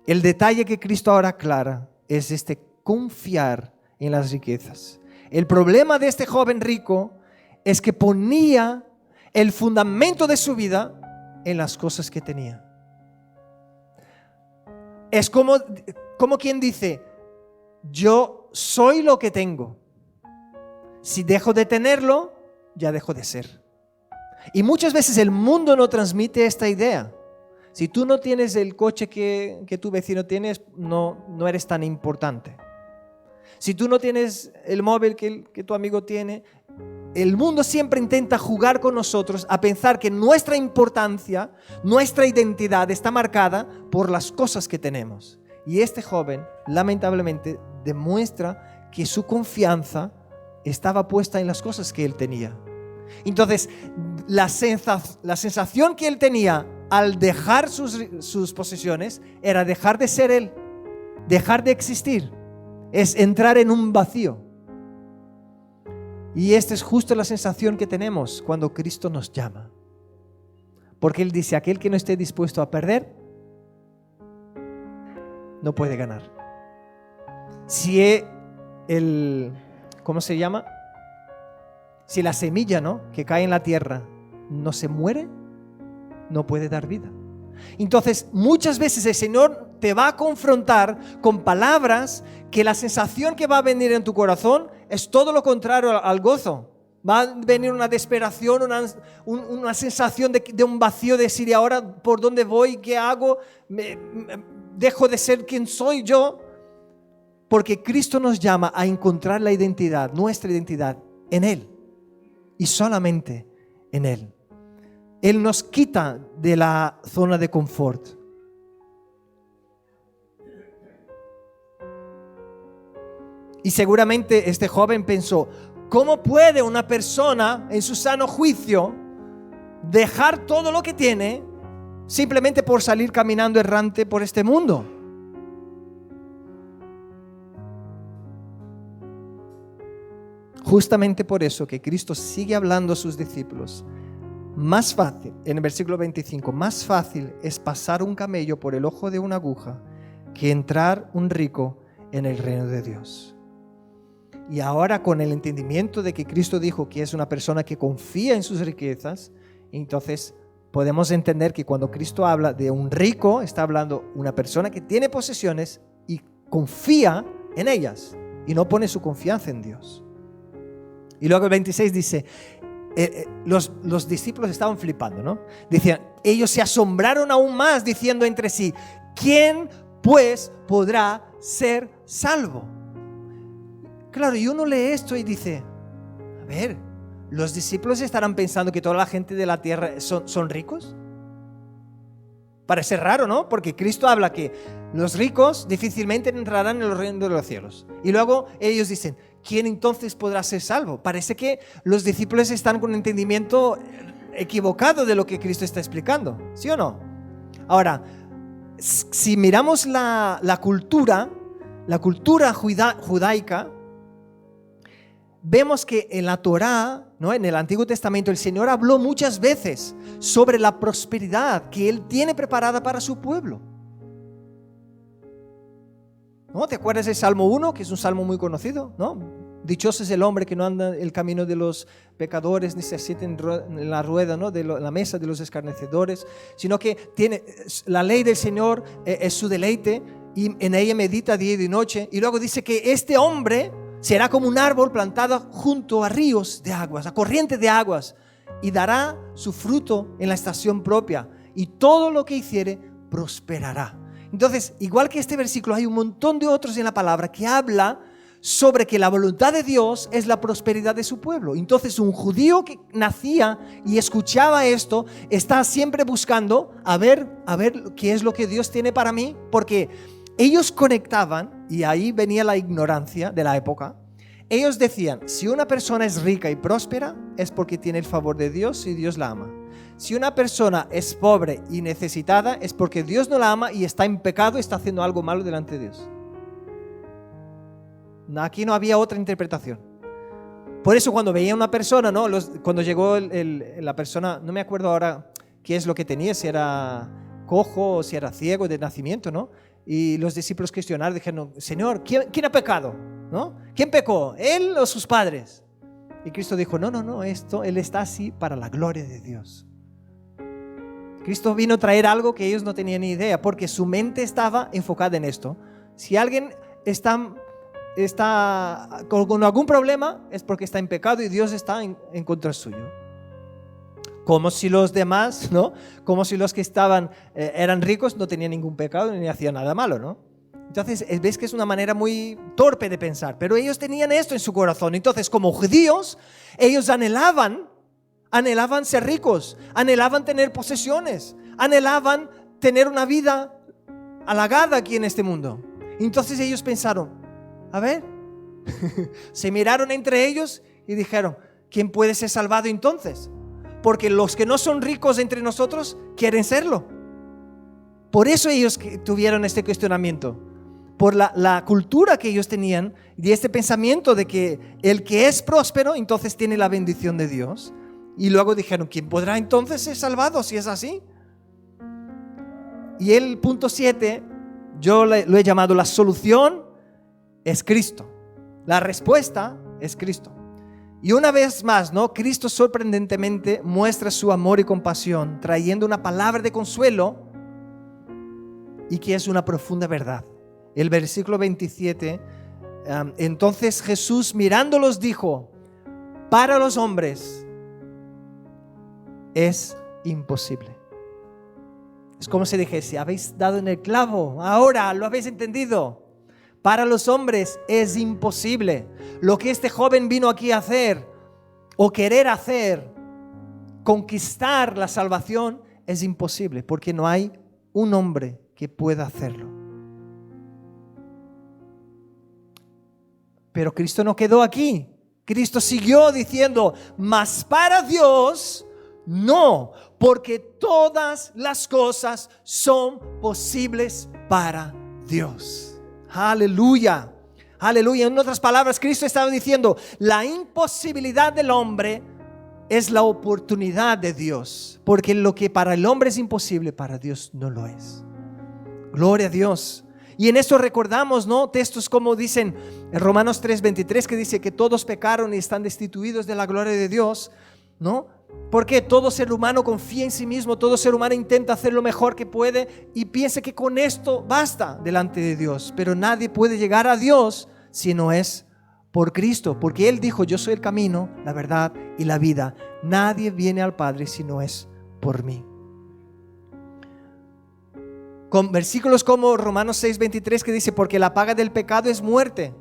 A: El detalle que Cristo ahora aclara es confiar en las riquezas. El problema de este joven rico es que ponía el fundamento de su vida en las cosas que tenía. Es como quien dice, yo soy lo que tengo. Si dejo de tenerlo, ya dejo de ser. Y muchas veces el mundo no transmite esta idea. Si tú no tienes el coche que tu vecino tiene, no eres tan importante. Si tú no tienes el móvil que tu amigo tiene, el mundo siempre intenta jugar con nosotros a pensar que nuestra importancia, nuestra identidad está marcada por las cosas que tenemos. Y este joven, lamentablemente, demuestra que su confianza estaba puesta en las cosas que él tenía. Entonces, la sensación que él tenía al dejar sus posesiones era dejar de ser él, dejar de existir, es entrar en un vacío. Y esta es justo la sensación que tenemos cuando Cristo nos llama. Porque Él dice, aquel que no esté dispuesto a perder, no puede ganar. Si ¿cómo se llama? Si la semilla, ¿no?, que cae en la tierra no se muere, no puede dar vida. Entonces, muchas veces el Señor te va a confrontar con palabras que la sensación que va a venir en tu corazón es todo lo contrario al gozo. Va a venir una desesperación, una sensación de un vacío, de decir, ¿y ahora por dónde voy? ¿Qué hago? ¿Dejo de ser quien soy yo? Porque Cristo nos llama a encontrar la identidad, nuestra identidad, en Él. Y solamente en Él. Él nos quita de la zona de confort. Y seguramente este joven pensó, ¿cómo puede una persona en su sano juicio dejar todo lo que tiene simplemente por salir caminando errante por este mundo? Justamente por eso que Cristo sigue hablando a sus discípulos. Más fácil, en el versículo 25, más fácil es pasar un camello por el ojo de una aguja que entrar un rico en el reino de Dios. Y ahora, con el entendimiento de que Cristo dijo que es una persona que confía en sus riquezas, entonces podemos entender que cuando Cristo habla de un rico, está hablando de una persona que tiene posesiones y confía en ellas y no pone su confianza en Dios. Y luego el 26 dice, los discípulos estaban flipando, ¿no? Decían, ellos se asombraron aún más diciendo entre sí, ¿quién pues podrá ser salvo? Claro, y uno lee esto y dice, a ver, ¿los discípulos estarán pensando que toda la gente de la tierra son ricos? Parece raro, ¿no? Porque Cristo habla que los ricos difícilmente entrarán en el reino de los cielos. Y luego ellos dicen, ¿quién entonces podrá ser salvo? Parece que los discípulos están con un entendimiento equivocado de lo que Cristo está explicando, ¿sí o no? Ahora, si miramos la cultura judaica, vemos que en la Torá, ¿no?, en el Antiguo Testamento, el Señor habló muchas veces sobre la prosperidad que Él tiene preparada para su pueblo. ¿No? ¿Te acuerdas del Salmo 1, que es un salmo muy conocido? ¿No? Dichoso es el hombre que no anda el camino de los pecadores, ni se sienta en la rueda, ¿no?, de la mesa de los escarnecedores, sino que tiene la ley del Señor, es su deleite, y en ella medita día y noche. Y luego dice que este hombre será como un árbol plantado junto a ríos de aguas, a corrientes de aguas, y dará su fruto en la estación propia, y todo lo que hiciere prosperará. Entonces, igual que este versículo, hay un montón de otros en la palabra que habla sobre que la voluntad de Dios es la prosperidad de su pueblo. Entonces, un judío que nacía y escuchaba esto, está siempre buscando a ver qué es lo que Dios tiene para mí, porque ellos conectaban, y ahí venía la ignorancia de la época. Ellos decían, si una persona es rica y próspera, es porque tiene el favor de Dios y Dios la ama. Si una persona es pobre y necesitada, es porque Dios no la ama y está en pecado y está haciendo algo malo delante de Dios. Aquí no había otra interpretación. Por eso cuando veía una persona, ¿no?, cuando llegó la persona, no me acuerdo ahora qué es lo que tenía, si era cojo o si era ciego de nacimiento, ¿no? Y los discípulos cuestionaron, dijeron, Señor, ¿quién ha pecado? ¿No? ¿Quién pecó? ¿Él o sus padres? Y Cristo dijo, no, Él está así para la gloria de Dios. Cristo vino a traer algo que ellos no tenían ni idea, porque su mente estaba enfocada en esto. Si alguien está con algún problema, es porque está en pecado y Dios está en contra suyo. Como si los demás, ¿no?, como si los que eran ricos no tenían ningún pecado ni hacían nada malo, ¿no? Entonces, ves que es una manera muy torpe de pensar, pero ellos tenían esto en su corazón. Entonces, como judíos, ellos anhelaban ser ricos, anhelaban tener posesiones, anhelaban tener una vida halagada aquí en este mundo. Entonces ellos pensaron, a ver, se miraron entre ellos y dijeron, ¿quién puede ser salvado entonces? Porque los que no son ricos entre nosotros quieren serlo. Por eso ellos tuvieron este cuestionamiento, por la cultura que ellos tenían y este pensamiento de que el que es próspero entonces tiene la bendición de Dios. Y luego dijeron, ¿quién podrá entonces ser salvado si es así? Y el punto 7, yo lo he llamado la solución es Cristo. La respuesta es Cristo. Y una vez más, ¿no?, Cristo sorprendentemente muestra su amor y compasión, trayendo una palabra de consuelo y que es una profunda verdad. El versículo 27, entonces Jesús mirándolos dijo, para los hombres es imposible. Es como si dijese, habéis dado en el clavo, ahora lo habéis entendido. Para los hombres es imposible. Lo que este joven vino aquí a hacer o querer hacer, conquistar la salvación, es imposible, porque no hay un hombre que pueda hacerlo. Pero Cristo no quedó aquí. Cristo siguió diciendo, mas para Dios no, porque todas las cosas son posibles para Dios. Aleluya, aleluya. En otras palabras, Cristo estaba diciendo, la imposibilidad del hombre es la oportunidad de Dios, porque lo que para el hombre es imposible, para Dios no lo es. Gloria a Dios. Y en esto recordamos, ¿no?, textos como dicen en Romanos 3:23, que dice que todos pecaron y están destituidos de la gloria de Dios, ¿no? Porque todo ser humano confía en sí mismo, todo ser humano intenta hacer lo mejor que puede y piensa que con esto basta delante de Dios. Pero nadie puede llegar a Dios si no es por Cristo, porque Él dijo, yo soy el camino, la verdad y la vida. Nadie viene al Padre si no es por mí. Con versículos como Romanos 6:23 que dice, porque la paga del pecado es muerte,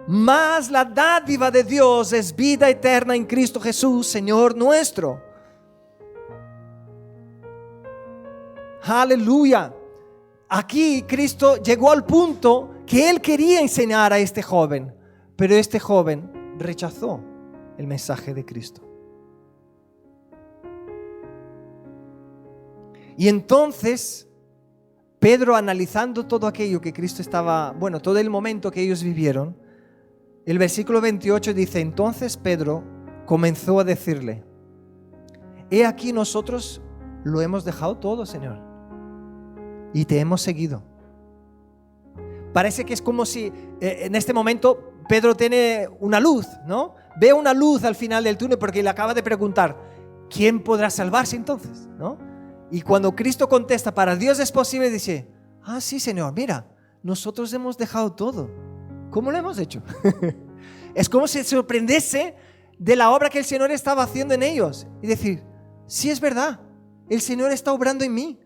A: mas la dádiva de Dios es vida eterna en Cristo Jesús, Señor nuestro. Aleluya. Aquí Cristo llegó al punto que Él quería enseñar a este joven, pero este joven rechazó el mensaje de Cristo. Y entonces Pedro, analizando todo aquello que Cristo estaba, todo el momento que ellos vivieron, el versículo 28 dice: entonces Pedro comenzó a decirle: he aquí, nosotros lo hemos dejado todo, Señor, y te hemos seguido. Parece que es como si en este momento Pedro tiene una luz, ¿no? Ve una luz al final del túnel porque le acaba de preguntar: ¿quién podrá salvarse entonces? ¿No? Y cuando Cristo contesta: para Dios es posible, dice: ah, sí, Señor, mira, nosotros hemos dejado todo. ¿Cómo lo hemos hecho? Es como si se sorprendiese de la obra que el Señor estaba haciendo en ellos y decir: sí, es verdad, el Señor está obrando en mí,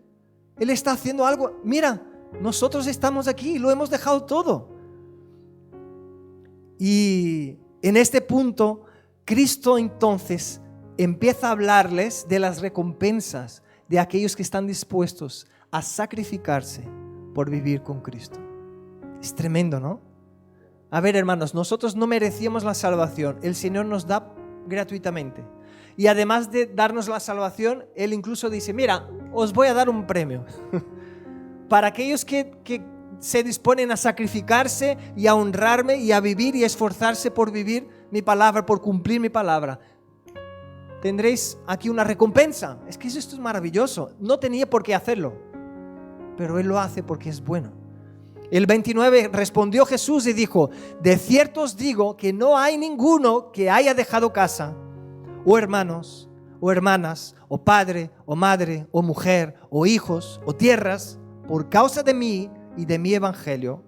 A: Él está haciendo algo. Mira, nosotros estamos aquí, lo hemos dejado todo. Y en este punto, Cristo entonces empieza a hablarles de las recompensas de aquellos que están dispuestos a sacrificarse por vivir con Cristo. Es tremendo, ¿no? A ver, hermanos, nosotros no merecíamos la salvación, el Señor nos da gratuitamente. Y además de darnos la salvación, Él incluso dice: mira, os voy a dar un premio. Para aquellos que se disponen a sacrificarse y a honrarme y a vivir y esforzarse por vivir mi palabra, por cumplir mi palabra, tendréis aquí una recompensa. Es que esto es maravilloso. No tenía por qué hacerlo, pero Él lo hace porque es bueno. El 29, respondió Jesús y dijo: de cierto os digo que no hay ninguno que haya dejado casa, o hermanos, o hermanas, o padre, o madre, o mujer, o hijos, o tierras, por causa de mí y de mi evangelio,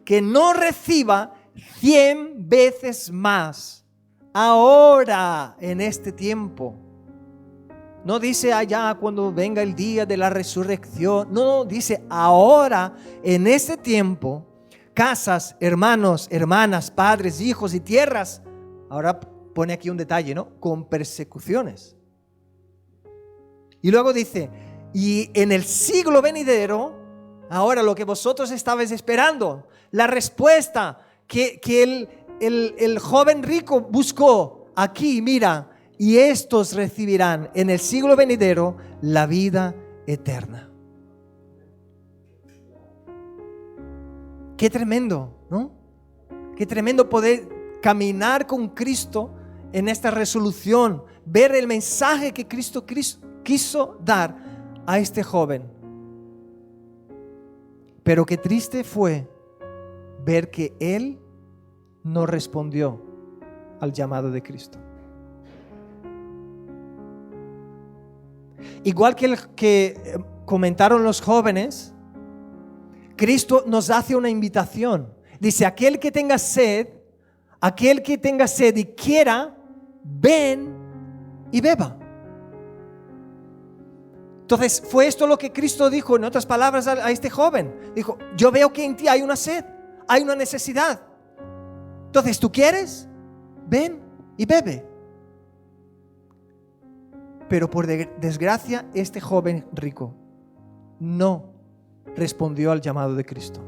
A: que no reciba 100 veces más ahora, en este tiempo. No dice allá cuando venga el día de la resurrección. No, dice ahora, en este tiempo, casas, hermanos, hermanas, padres, hijos y tierras. Ahora pone aquí un detalle, ¿no? Con persecuciones. Y luego dice: y en el siglo venidero, ahora lo que vosotros estabais esperando, la respuesta que el joven rico buscó, aquí, mira: y estos recibirán en el siglo venidero la vida eterna. Qué tremendo, ¿no? Qué tremendo poder caminar con Cristo en esta resolución, ver el mensaje que Cristo quiso dar a este joven. Pero qué triste fue ver que él no respondió al llamado de Cristo. Igual que comentaron los jóvenes, Cristo nos hace una invitación. Dice: aquel que tenga sed y quiera, ven y beba. Entonces fue esto lo que Cristo dijo, en otras palabras, a este joven. Dijo: yo veo que en ti hay una sed, hay una necesidad. Entonces, ¿tú quieres? Ven y bebe. Pero por desgracia, este joven rico no respondió al llamado de Cristo.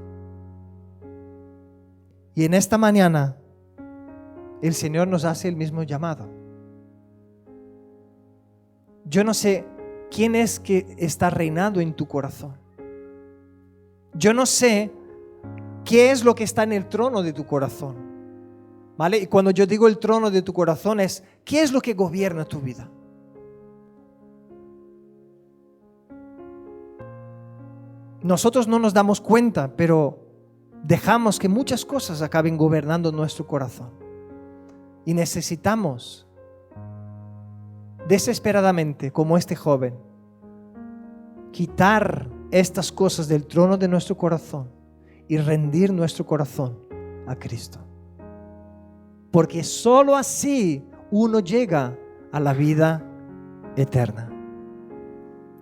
A: Y en esta mañana, el Señor nos hace el mismo llamado. Yo no sé quién es que está reinando en tu corazón. Yo no sé qué es lo que está en el trono de tu corazón, ¿vale? Y cuando yo digo el trono de tu corazón es, ¿qué es lo que gobierna tu vida? Nosotros no nos damos cuenta, pero dejamos que muchas cosas acaben gobernando nuestro corazón. Y necesitamos desesperadamente, como este joven, quitar estas cosas del trono de nuestro corazón y rendir nuestro corazón a Cristo. Porque solo así uno llega a la vida eterna.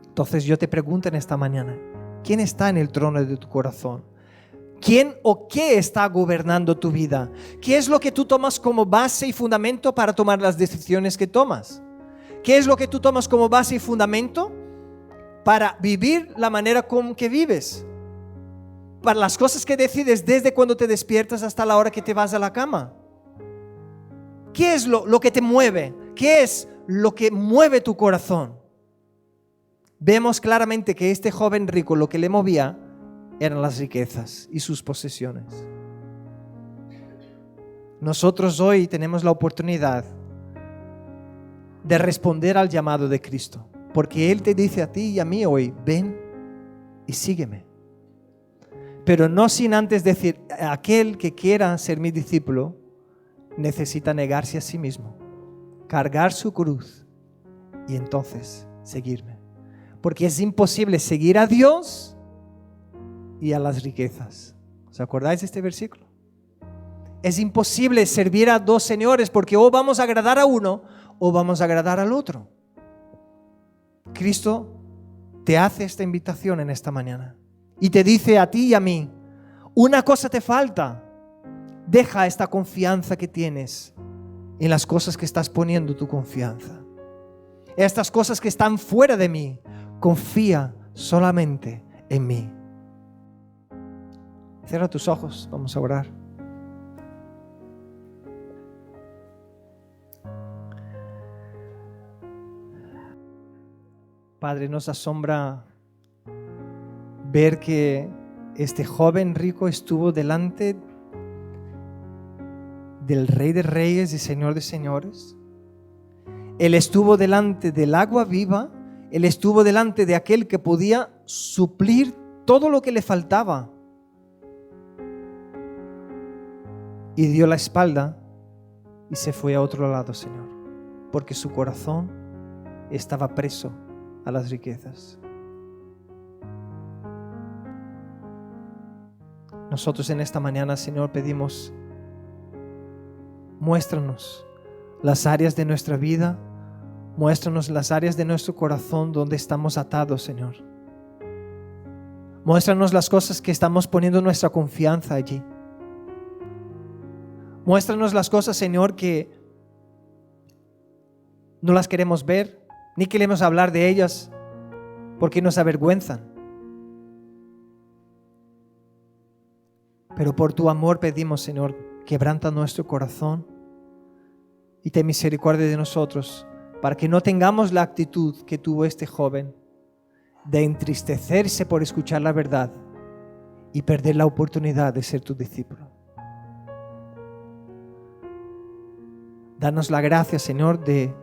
A: Entonces yo te pregunto en esta mañana, ¿quién está en el trono de tu corazón? ¿Quién o qué está gobernando tu vida? ¿Qué es lo que tú tomas como base y fundamento para tomar las decisiones que tomas? ¿Qué es lo que tú tomas como base y fundamento para vivir la manera como que vives? Para las cosas que decides desde cuando te despiertas hasta la hora que te vas a la cama. ¿Qué es lo que te mueve? ¿Qué es lo que mueve tu corazón? Vemos claramente que este joven rico lo que le movía eran las riquezas y sus posesiones. Nosotros hoy tenemos la oportunidad de responder al llamado de Cristo, porque Él te dice a ti y a mí hoy, ven y sígueme. Pero no sin antes decir, aquel que quiera ser mi discípulo necesita negarse a sí mismo, cargar su cruz y entonces seguirme. Porque es imposible seguir a Dios y a las riquezas. ¿Os acordáis de este versículo? Es imposible servir a dos señores porque o vamos a agradar a uno o vamos a agradar al otro. Cristo te hace esta invitación en esta mañana y te dice a ti y a mí, una cosa te falta. Deja esta confianza que tienes en las cosas que estás poniendo tu confianza. Estas cosas que están fuera de mí, confía solamente en mí. Cierra tus ojos, vamos a orar. Padre, nos asombra ver que este joven rico estuvo delante del Rey de Reyes y Señor de Señores. Él estuvo delante del agua viva. Él estuvo delante de aquel que podía suplir todo lo que le faltaba. Y dio la espalda y se fue a otro lado, Señor, porque su corazón estaba preso a las riquezas. Nosotros en esta mañana, Señor, pedimos, muéstranos las áreas de nuestra vida, muéstranos las áreas de nuestro corazón donde estamos atados, Señor. Muéstranos las cosas que estamos poniendo nuestra confianza allí. Muéstranos las cosas, Señor, que no las queremos ver, ni queremos hablar de ellas porque nos avergüenzan. Pero por tu amor pedimos, Señor, quebranta nuestro corazón y ten misericordia de nosotros para que no tengamos la actitud que tuvo este joven de entristecerse por escuchar la verdad y perder la oportunidad de ser tu discípulo. Danos la gracia, Señor, de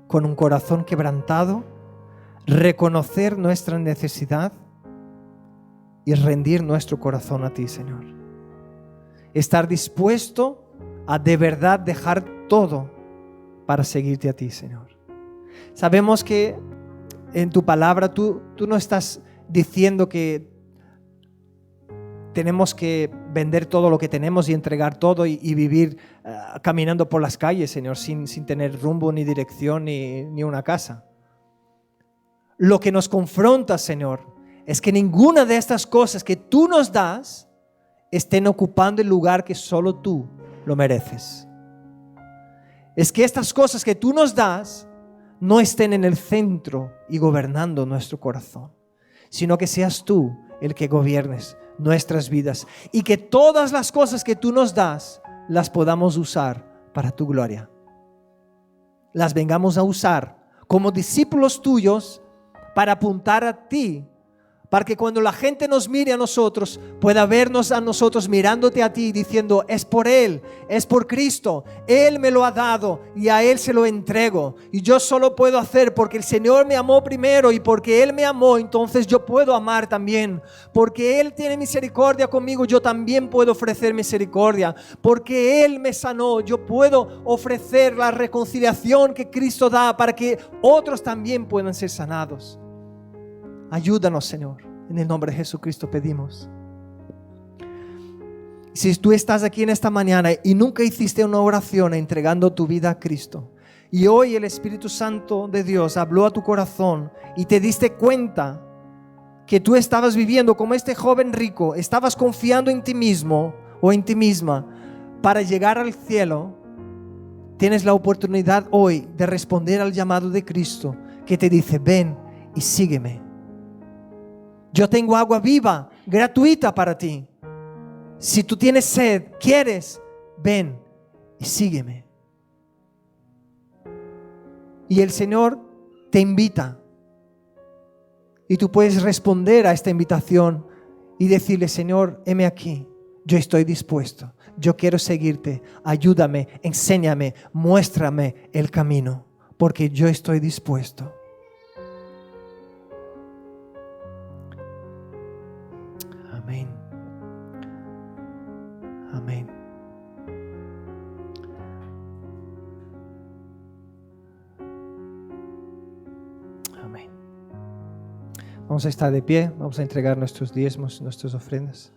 A: con un corazón quebrantado, reconocer nuestra necesidad y rendir nuestro corazón a ti, Señor. Estar dispuesto a de verdad dejar todo para seguirte a ti, Señor. Sabemos que en tu palabra tú no estás diciendo que tenemos que vender todo lo que tenemos y entregar todo y vivir caminando por las calles, Señor, sin tener rumbo ni dirección ni una casa. Lo que nos confronta, Señor, es que ninguna de estas cosas que tú nos das estén ocupando el lugar que solo tú lo mereces. Es que estas cosas que tú nos das no estén en el centro y gobernando nuestro corazón, sino que seas tú el que gobiernes nuestras vidas y que todas las cosas que tú nos das las podamos usar para tu gloria. Las vengamos a usar como discípulos tuyos para apuntar a ti, para que cuando la gente nos mire a nosotros, pueda vernos a nosotros mirándote a ti diciendo, es por Él, es por Cristo, Él me lo ha dado y a Él se lo entrego. Y yo solo puedo hacer porque el Señor me amó primero y porque Él me amó, entonces yo puedo amar también. Porque Él tiene misericordia conmigo, yo también puedo ofrecer misericordia. Porque Él me sanó, yo puedo ofrecer la reconciliación que Cristo da para que otros también puedan ser sanados. Ayúdanos, Señor, en el nombre de Jesucristo pedimos. Si tú estás aquí en esta mañana y nunca hiciste una oración entregando tu vida a Cristo, y hoy el Espíritu Santo de Dios habló a tu corazón y te diste cuenta que tú estabas viviendo como este joven rico, estabas confiando en ti mismo o en ti misma para llegar al cielo, tienes la oportunidad hoy de responder al llamado de Cristo que te dice, ven y sígueme. Yo tengo agua viva, gratuita para ti. Si tú tienes sed, quieres, ven y sígueme. Y el Señor te invita Y tú puedes responder a esta invitación y decirle, Señor, heme aquí, yo estoy dispuesto, yo quiero seguirte, ayúdame, enséñame, muéstrame el camino, porque yo estoy dispuesto. Amén. Amén. Amén. Vamos a estar de pie, vamos a entregar nuestros diezmos, nuestras ofrendas.